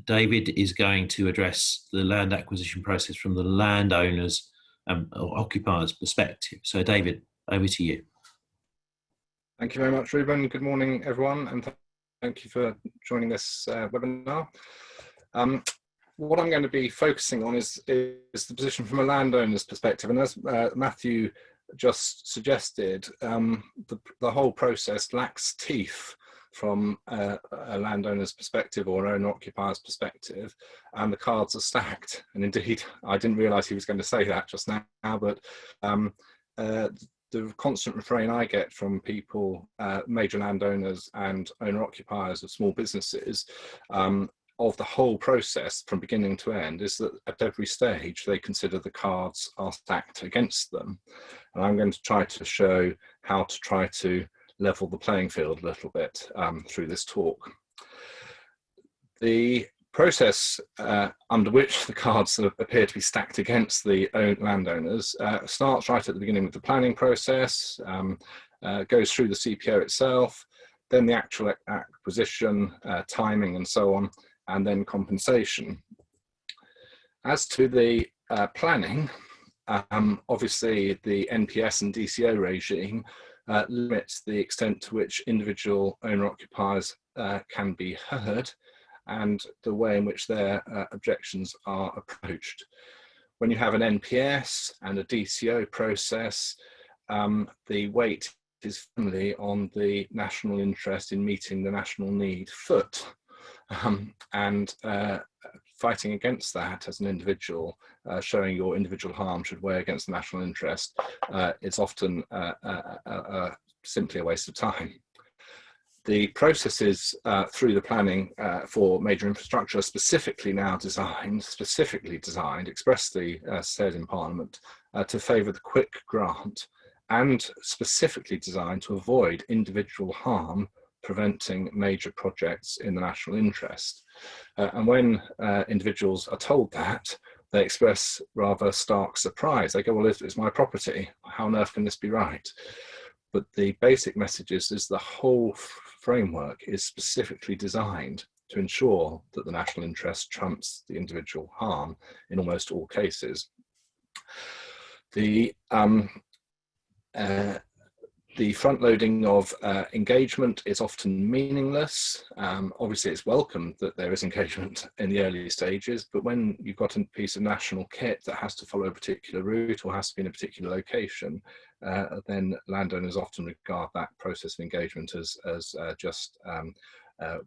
David is going to address the land acquisition process from the landowners or occupiers perspective. So David, over to you. Thank you very much, Reuben. Good morning, everyone, and thank you for joining this webinar. What I'm going to be focusing on is the position from a landowner's perspective, and as Matthew just suggested, the whole process lacks teeth from a landowner's perspective or an owner-occupier's perspective, and the cards are stacked. And indeed, I didn't realise he was going to say that just now, but the constant refrain I get from people, major landowners and owner-occupiers of small businesses, of the whole process from beginning to end, is that at every stage they consider the cards are stacked against them. And I'm going to try to show how to try to level the playing field a little bit through this talk. The process under which the cards appear to be stacked against the landowners starts right at the beginning with the planning process, goes through the CPO itself, then the actual acquisition, timing and so on, and then compensation. As to the planning, obviously the NPS and DCO regime limits the extent to which individual owner-occupiers can be heard and the way in which their objections are approached. When you have an NPS and a DCO process, the weight is firmly on the national interest in meeting the national need foot. And fighting against that as an individual, showing your individual harm should weigh against the national interest, it's often simply a waste of time. The processes through the planning for major infrastructure are specifically designed, expressly said in Parliament, to favour the quick grant, and specifically designed to avoid individual harm preventing major projects in the national interest. And when individuals are told that, they express rather stark surprise. They go, well, it's my property. How on earth can this be right? But the basic message is the whole framework is specifically designed to ensure that the national interest trumps the individual harm in almost all cases. The front-loading of engagement is often meaningless. Obviously, it's welcome that there is engagement in the early stages, but when you've got a piece of national kit that has to follow a particular route or has to be in a particular location, then landowners often regard that process of engagement as just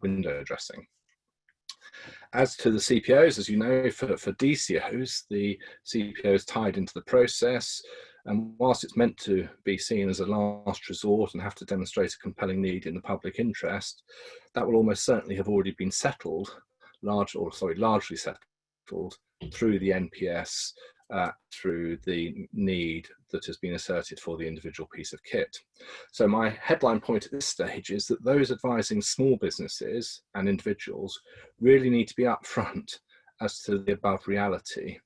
window dressing. As to the CPOs, as you know, for DCOs, the CPO is tied into the process. And whilst it's meant to be seen as a last resort and have to demonstrate a compelling need in the public interest, that will almost certainly have already been settled, largely settled through the NPS, through the need that has been asserted for the individual piece of kit. So my headline point at this stage is that those advising small businesses and individuals really need to be upfront as to the above reality.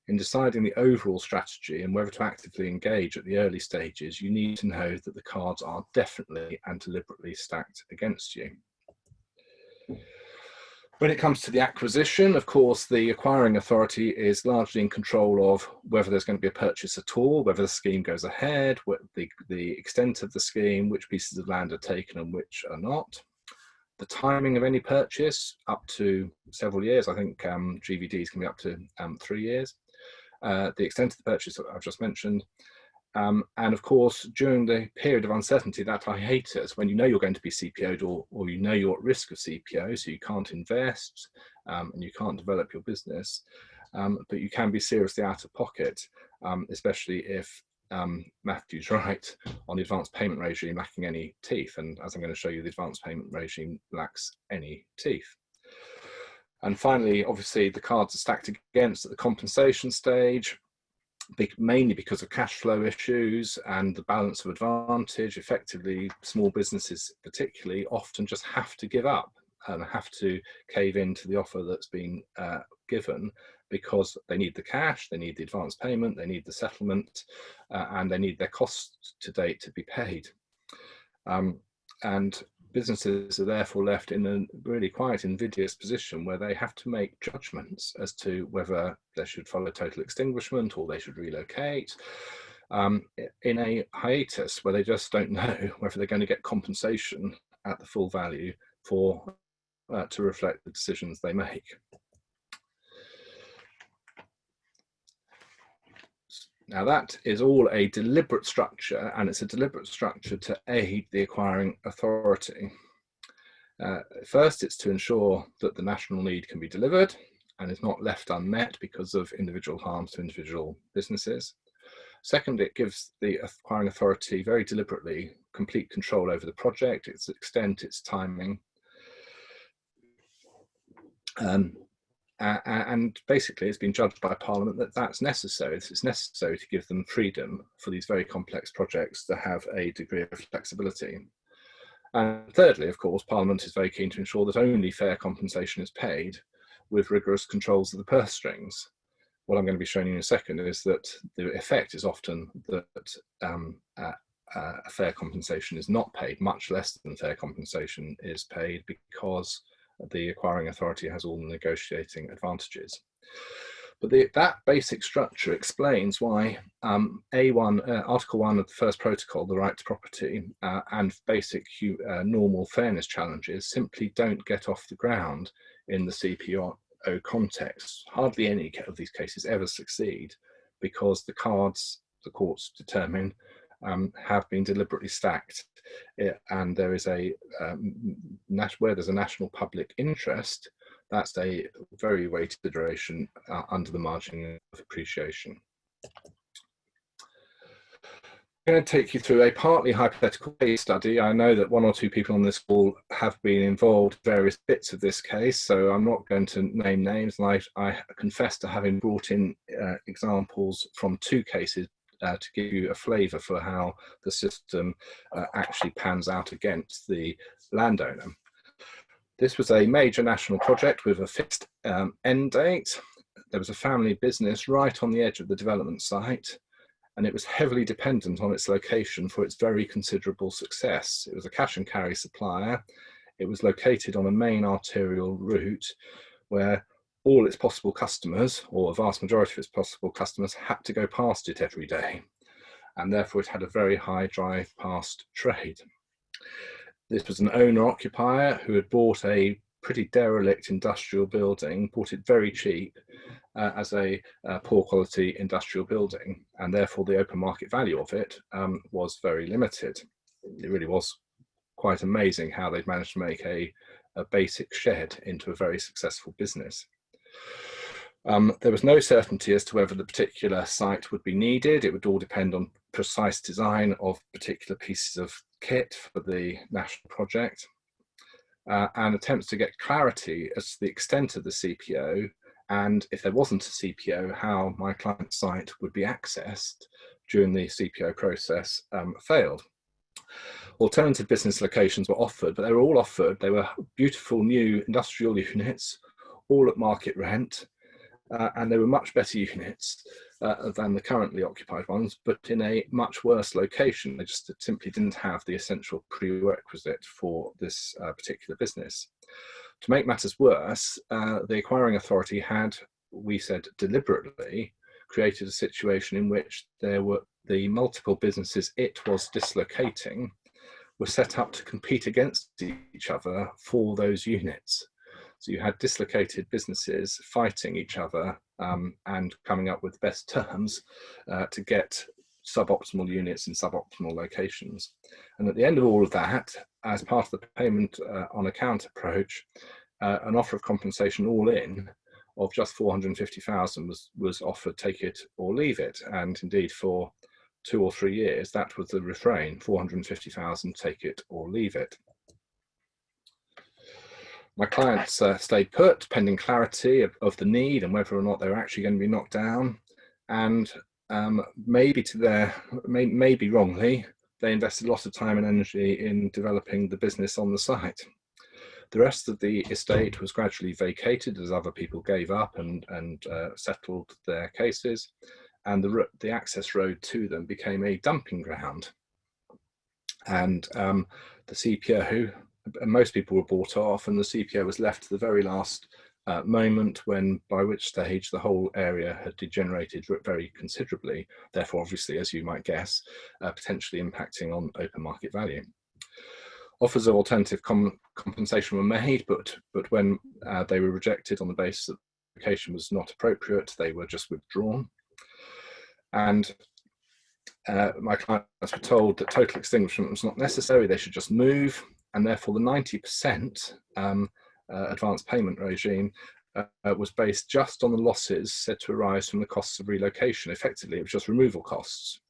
In deciding the overall strategy and whether to actively engage at the early stages, you need to know that the cards are definitely and deliberately stacked against you. When it comes to the acquisition, of course, the acquiring authority is largely in control of whether there's going to be a purchase at all, whether the scheme goes ahead, what the extent of the scheme, which pieces of land are taken and which are not. The timing of any purchase, up to several years. I think GVDs can be up to 3 years. The extent of the purchase that I've just mentioned, and of course during the period of uncertainty, that hiatus, when you know you're going to be CPO'd or you know you're at risk of CPO, so you can't invest and you can't develop your business, but you can be seriously out of pocket, especially if Matthew's right on the advanced payment regime lacking any teeth, and as I'm going to show you, the advanced payment regime lacks any teeth. And finally, obviously, the cards are stacked against at the compensation stage. mainly because of cash flow issues and the balance of advantage. Effectively, small businesses particularly often just have to give up and have to cave into the offer that's been given, because they need the cash, they need the advance payment, they need the settlement, and they need their costs to date to be paid. And businesses are therefore left in a really quite invidious position where they have to make judgments as to whether they should follow total extinguishment or they should relocate, in a hiatus where they just don't know whether they're going to get compensation at the full value for to reflect the decisions they make. Now that is all a deliberate structure, and it's a deliberate structure to aid the acquiring authority. First, it's to ensure that the national need can be delivered and is not left unmet because of individual harms to individual businesses. Second, it gives the acquiring authority very deliberately complete control over the project, its extent, its timing. And basically it's been judged by Parliament that that's necessary. It's necessary to give them freedom for these very complex projects to have a degree of flexibility. And thirdly, of course, Parliament is very keen to ensure that only fair compensation is paid with rigorous controls of the purse strings. What I'm going to be showing you in a second is that the effect is often that fair compensation is not paid, much less than fair compensation is paid, because the acquiring authority has all the negotiating advantages. But that basic structure explains why Article 1 of the first protocol, the right to property, and basic normal fairness challenges simply don't get off the ground in the CPO context. Hardly any of these cases ever succeed because the cards the courts determine have been deliberately stacked, and there is where there's a national public interest, that's a very weighted consideration under the margin of appreciation. I'm going to take you through a partly hypothetical case study. I know that one or two people on this call have been involved in various bits of this case, so I'm not going to name names, and I confess to having brought in examples from two cases to give you a flavour for how the system actually pans out against the landowner. This was a major national project with a fixed end date. There was a family business right on the edge of the development site, and it was heavily dependent on its location for its very considerable success. It was a cash and carry supplier. It was located on a main arterial route where all its possible customers, or a vast majority of its possible customers, had to go past it every day, and therefore it had a very high drive past trade. This was an owner-occupier who had bought a pretty derelict industrial building, bought it very cheap as a poor quality industrial building, and therefore the open market value of it was very limited. It really was quite amazing how they'd managed to make a basic shed into a very successful business. There was no certainty as to whether the particular site would be needed. It would all depend on precise design of particular pieces of kit for the national project, and attempts to get clarity as to the extent of the CPO, and if there wasn't a CPO, how my client's site would be accessed during the CPO process failed. Alternative business locations were offered, but they were all offered. They were beautiful new industrial units, all at market rent, and they were much better units than the currently occupied ones, but in a much worse location. They just simply didn't have the essential prerequisite for this particular business. To make matters worse, the acquiring authority had, we said deliberately, created a situation in which there were the multiple businesses it was dislocating were set up to compete against each other for those units. So you had dislocated businesses fighting each other and coming up with best terms to get suboptimal units in suboptimal locations. And at the end of all of that, as part of the payment on account approach, an offer of compensation all in of just 450,000 was offered, take it or leave it. And indeed, for 2 or 3 years, that was the refrain: 450,000, take it or leave it. My clients stayed put, pending clarity of the need and whether or not they were actually going to be knocked down. And maybe maybe wrongly, they invested a lot of time and energy in developing the business on the site. The rest of the estate was gradually vacated as other people gave up and settled their cases, and the access road to them became a dumping ground. And the CPO, most people were bought off, and the CPO was left to the very last moment, by which stage the whole area had degenerated very considerably, therefore obviously, as you might guess, potentially impacting on open market value. Offers of alternative compensation were made, but when they were rejected on the basis that the location was not appropriate, they were just withdrawn. And my clients were told that total extinguishment was not necessary, they should just move, and therefore the 90% advance payment regime was based just on the losses said to arise from the costs of relocation. Effectively, it was just removal costs,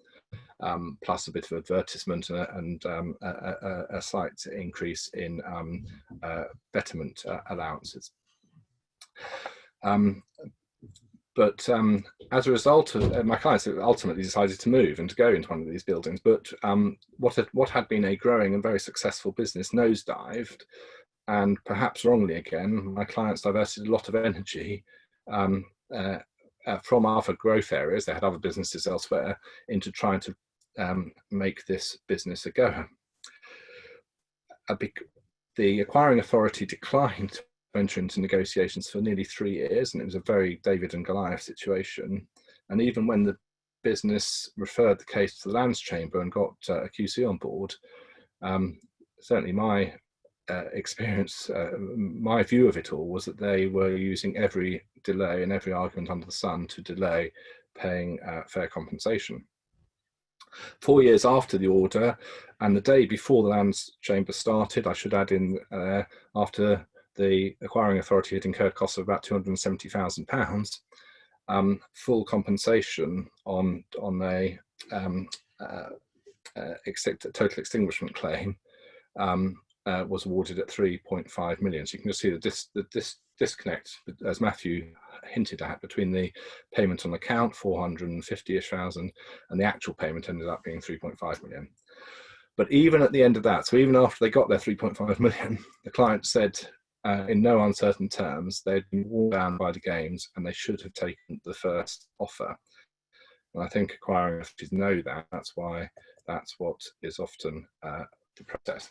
plus a bit of advertisement and a slight increase in betterment allowances. But as a result of my clients ultimately decided to move and to go into one of these buildings, but what had been a growing and very successful business nosedived, and perhaps wrongly again, my clients diverted a lot of energy from other growth areas, they had other businesses elsewhere, into trying to make this business a goer. The acquiring authority declined to enter into negotiations for nearly 3 years, and it was a very David and Goliath situation. And even when the business referred the case to the Lands Chamber and got a QC on board, certainly my experience, my view of it all was that they were using every delay and every argument under the sun to delay paying fair compensation. 4 years after the order, and the day before the Lands Chamber started, I should add in, after the acquiring authority had incurred costs of about £270,000, full compensation on a total extinguishment claim was awarded at 3.5 million. So you can just see the disconnect, as Matthew hinted at, between the payment on account, 450-ish thousand, and the actual payment ended up being 3.5 million. But even at the end of that, so even after they got their 3.5 million, the client said in no uncertain terms they'd been worn down by the games and they should have taken the first offer. And I think acquiring authorities know that. That's why that's what is often the process.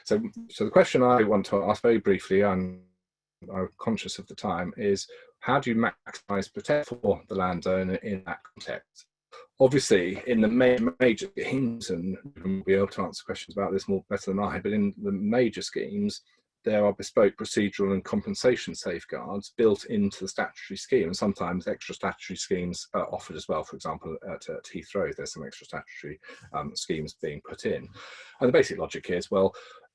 So the question I want to ask very briefly, and I'm conscious of the time, is how do you maximise protection for the landowner in that context? Obviously, in the major schemes, and we'll be able to answer questions about this more better than I, but in the major schemes, there are bespoke procedural and compensation safeguards built into the statutory scheme, and sometimes extra statutory schemes are offered as well. For example, at Heathrow, there's some extra statutory schemes being put in. And the basic logic is, well,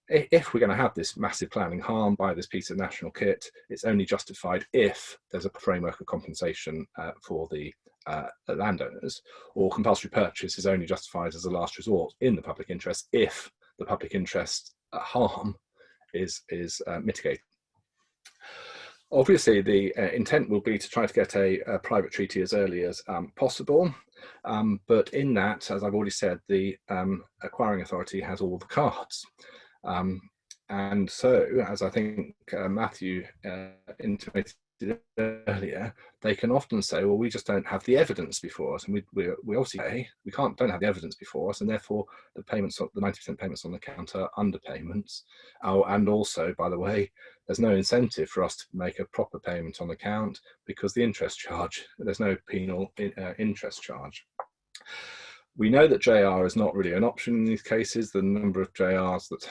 if we're going to have this massive planning harm by this piece of national kit, it's only justified if there's a framework of compensation for the landowners, or compulsory purchase is only justified as a last resort in the public interest if the public interest harm is mitigated. Obviously, the intent will be to try to get a private treaty as early as possible, but in that, as I've already said, the acquiring authority has all the cards. And so, as I think Matthew intimated earlier, they can often say, well, we just don't have the evidence before us, and we obviously say we don't have the evidence before us, and therefore the payments, the 90% payments on the account are underpayments. And also, by the way, there's no incentive for us to make a proper payment on account because the interest charge, there's no penal interest charge. We know that JR is not really an option in these cases. The number of JRs that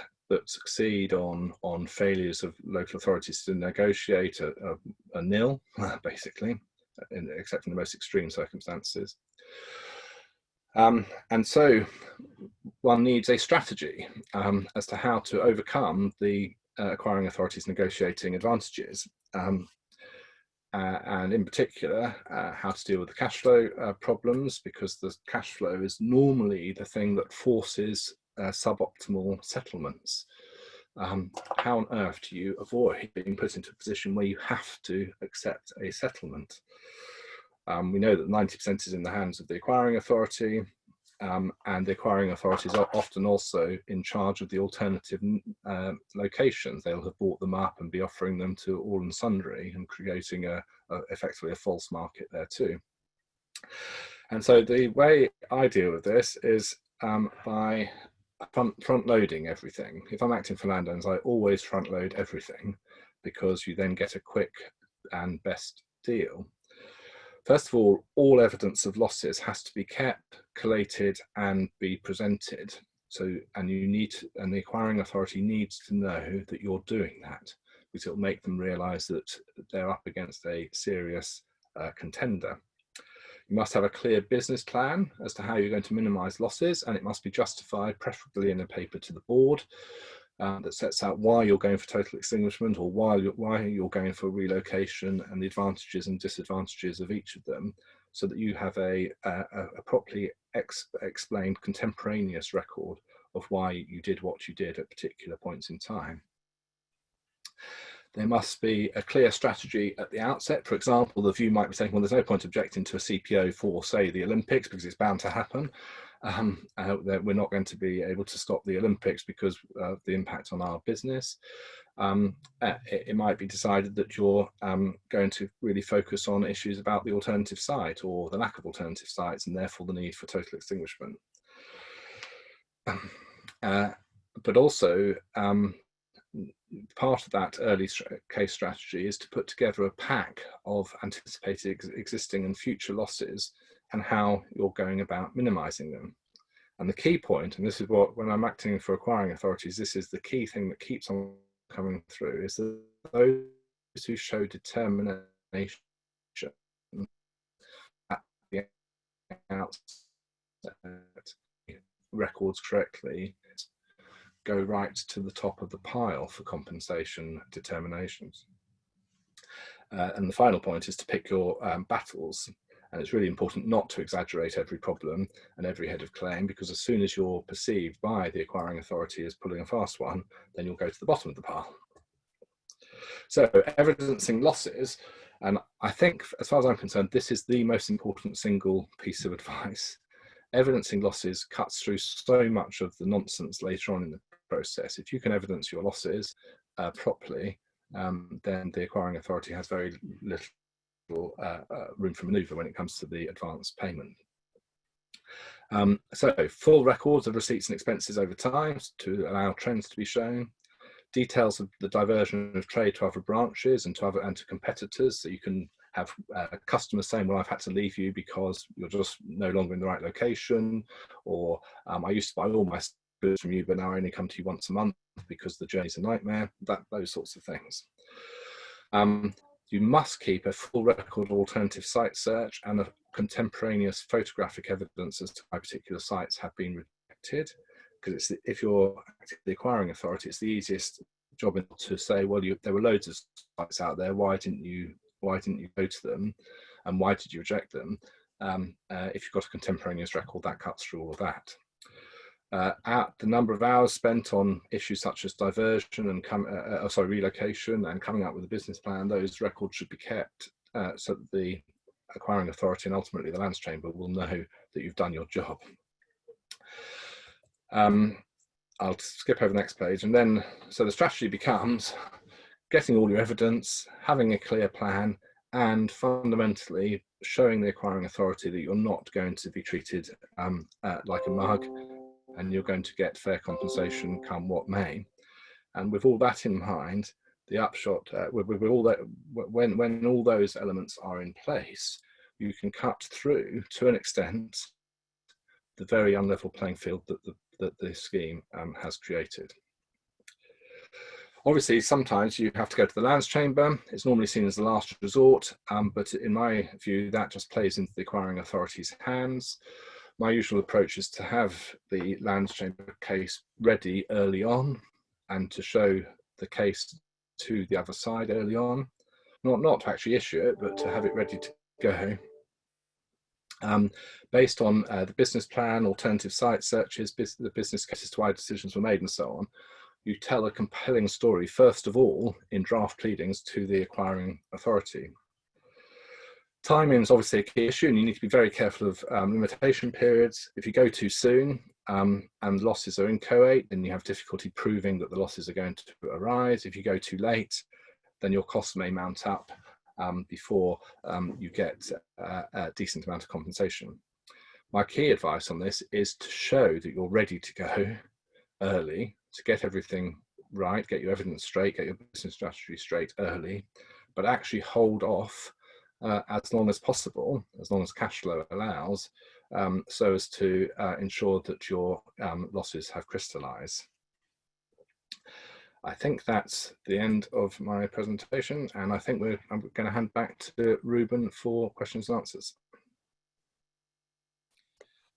succeed on failures of local authorities to negotiate are nil, basically, except in the most extreme circumstances. And so one needs a strategy as to how to overcome the acquiring authorities negotiating advantages, and in particular, how to deal with the cash flow problems, because the cash flow is normally the thing that forces suboptimal settlements. How on earth do you avoid being put into a position where you have to accept a settlement? We know that 90% is in the hands of the acquiring authority, and the acquiring authorities are often also in charge of the alternative locations. They'll have bought them up and be offering them to all and sundry and creating effectively a false market there too. And so the way I deal with this is by front loading everything. If I'm acting for landowners, I always front load everything, because you then get a quick and best deal. First of all evidence of losses has to be kept, collated, and be presented. So, and the acquiring authority needs to know that you're doing that, because it'll make them realise that they're up against a serious contender. You must have a clear business plan as to how you're going to minimise losses, and it must be justified, preferably in a paper to the board, that sets out why you're going for total extinguishment, or why you're going for relocation, and the advantages and disadvantages of each of them, so that you have a properly explained contemporaneous record of why you did what you did at particular points in time. There must be a clear strategy at the outset. For example, the view might be taken, well, there's no point objecting to a CPO for, say, the Olympics, because it's bound to happen. That we're not going to be able to stop the Olympics because of the impact on our business. It might be decided that you're going to really focus on issues about the alternative site or the lack of alternative sites, and therefore the need for total extinguishment. But also, part of that early case strategy is to put together a pack of anticipated existing and future losses and how you're going about minimising them. And the key point, and this is what, when I'm acting for acquiring authorities, this is the key thing that keeps on coming through, is that those who show determination at the outset, records correctly, go right to the top of the pile for compensation determinations. And the final point is to pick your battles. And it's really important not to exaggerate every problem and every head of claim, because as soon as you're perceived by the acquiring authority as pulling a fast one, then you'll go to the bottom of the pile. So evidencing losses, and I think, as far as I'm concerned, this is the most important single piece of advice. Evidencing losses cuts through so much of the nonsense later on in the process. If you can evidence your losses properly, then the acquiring authority has very little room for manoeuvre when it comes to the advance payment. So full records of receipts and expenses over time to allow trends to be shown. Details of the diversion of trade to other branches and to competitors, so you can have customers saying, well, I've had to leave you because you're just no longer in the right location, or I used to buy all my goods from you, but now I only come to you once a month because the journey's a nightmare, those sorts of things. You must keep a full record of alternative site search and a contemporaneous photographic evidence as to why particular sites have been rejected, because if you're the acquiring authority, it's the easiest job to say, well, there were loads of sites out there, why didn't you go to them, and why did you reject them? If you've got a contemporaneous record, that cuts through all of that. At the number of hours spent on issues such as diversion and relocation and coming up with a business plan, those records should be kept so that the acquiring authority and ultimately the Lands Chamber will know that you've done your job. I'll skip over the next page, and then so the strategy becomes getting all your evidence, having a clear plan, and fundamentally showing the acquiring authority that you're not going to be treated like a mug, and you're going to get fair compensation come what may. And with all that in mind, the upshot, with all that, when all those elements are in place, you can cut through, to an extent, the very unlevel playing field that the scheme has created. Obviously, sometimes you have to go to the Lands Chamber. It's normally seen as the last resort, but in my view, that just plays into the acquiring authority's hands. My usual approach is to have the Lands Chamber case ready early on and to show the case to the other side early on. Not to actually issue it, but to have it ready to go. Based on the business plan, alternative site searches, the business cases to why decisions were made and so on, you tell a compelling story, first of all, in draft pleadings to the acquiring authority. Timing is obviously a key issue, and you need to be very careful of limitation periods. If you go too soon and losses are inchoate, then you have difficulty proving that the losses are going to arise. If you go too late, then your costs may mount up before you get a decent amount of compensation. My key advice on this is to show that you're ready to go early, to get everything right, get your evidence straight, get your business strategy straight early, but actually hold off as long as possible, as long as cash flow allows, so as to ensure that your losses have crystallized. I think that's the end of my presentation, and I think I'm going to hand back to Reuben for questions and answers.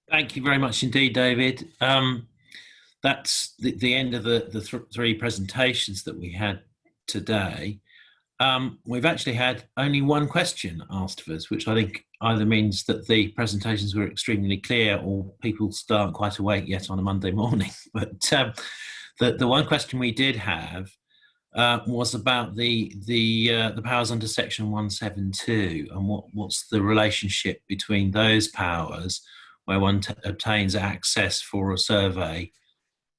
Thank you very much indeed, David. That's the end of the three presentations that we had today. We've actually had only one question asked of us, which I think either means that the presentations were extremely clear or people still aren't quite awake yet on a Monday morning. But the one question we did have was about the powers under Section 172 and what's the relationship between those powers where one obtains access for a survey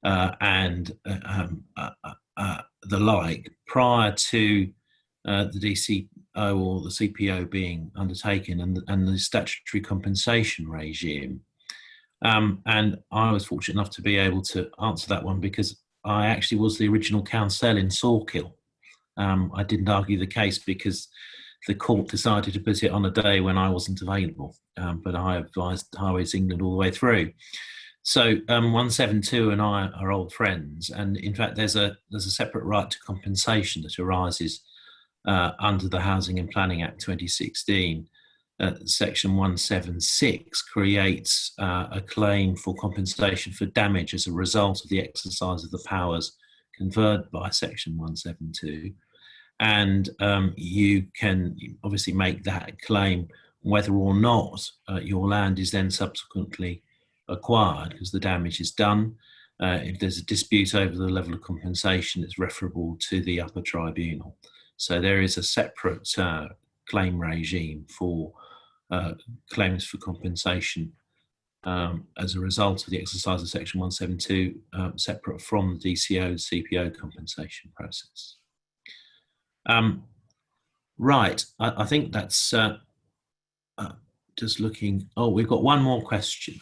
and the like prior to the DCO or the CPO being undertaken and the statutory compensation regime. And I was fortunate enough to be able to answer that one because I actually was the original counsel in Sawkill. I didn't argue the case because the court decided to put it on a day when I wasn't available, but I advised Highways England all the way through. So 172 and I are old friends, and in fact there's a separate right to compensation that arises under the Housing and Planning Act 2016. Section 176 creates a claim for compensation for damage as a result of the exercise of the powers conferred by Section 172. And you can obviously make that claim whether or not your land is then subsequently acquired, because the damage is done. If there's a dispute over the level of compensation, it's referable to the upper tribunal. So there is a separate claim regime for claims for compensation as a result of the exercise of Section 172, separate from the DCO CPO compensation process. Right, I think that's just looking. Oh, we've got one more question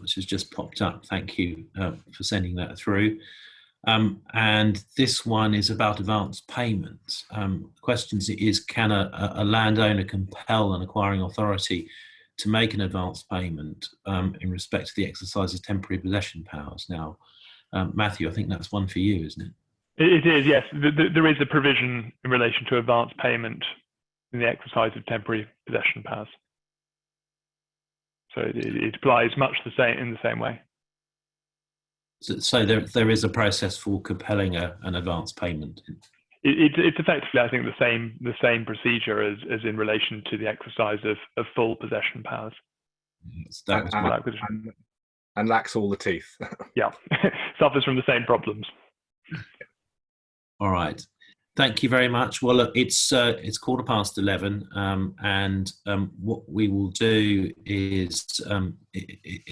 which has just popped up. Thank you for sending that through. And this one is about advance payments. Questions is, can a landowner compel an acquiring authority to make an advance payment in respect to the exercise of temporary possession powers? Now, Matthew, I think that's one for you, isn't it? It is, yes. There is a provision in relation to advance payment in the exercise of temporary possession powers. So it applies much in the same way. So there is a process for compelling an advance payment. It's effectively, I think, the same procedure as in relation to the exercise of full possession powers. Yes, that was and lacks all the teeth. Yeah, suffers from the same problems. All right. Thank you very much. Well, look, it's 11:15, and what we will do is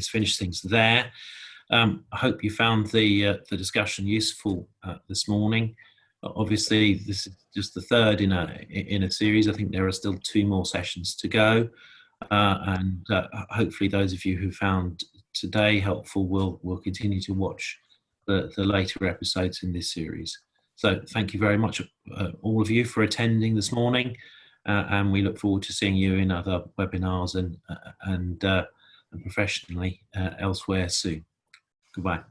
finish things there. I hope you found the discussion useful this morning. Obviously, this is just the third in a series. I think there are still 2 more sessions to go, and hopefully, those of you who found today helpful will continue to watch the later episodes in this series. So thank you very much, all of you, for attending this morning, and we look forward to seeing you in other webinars and professionally elsewhere soon. Goodbye.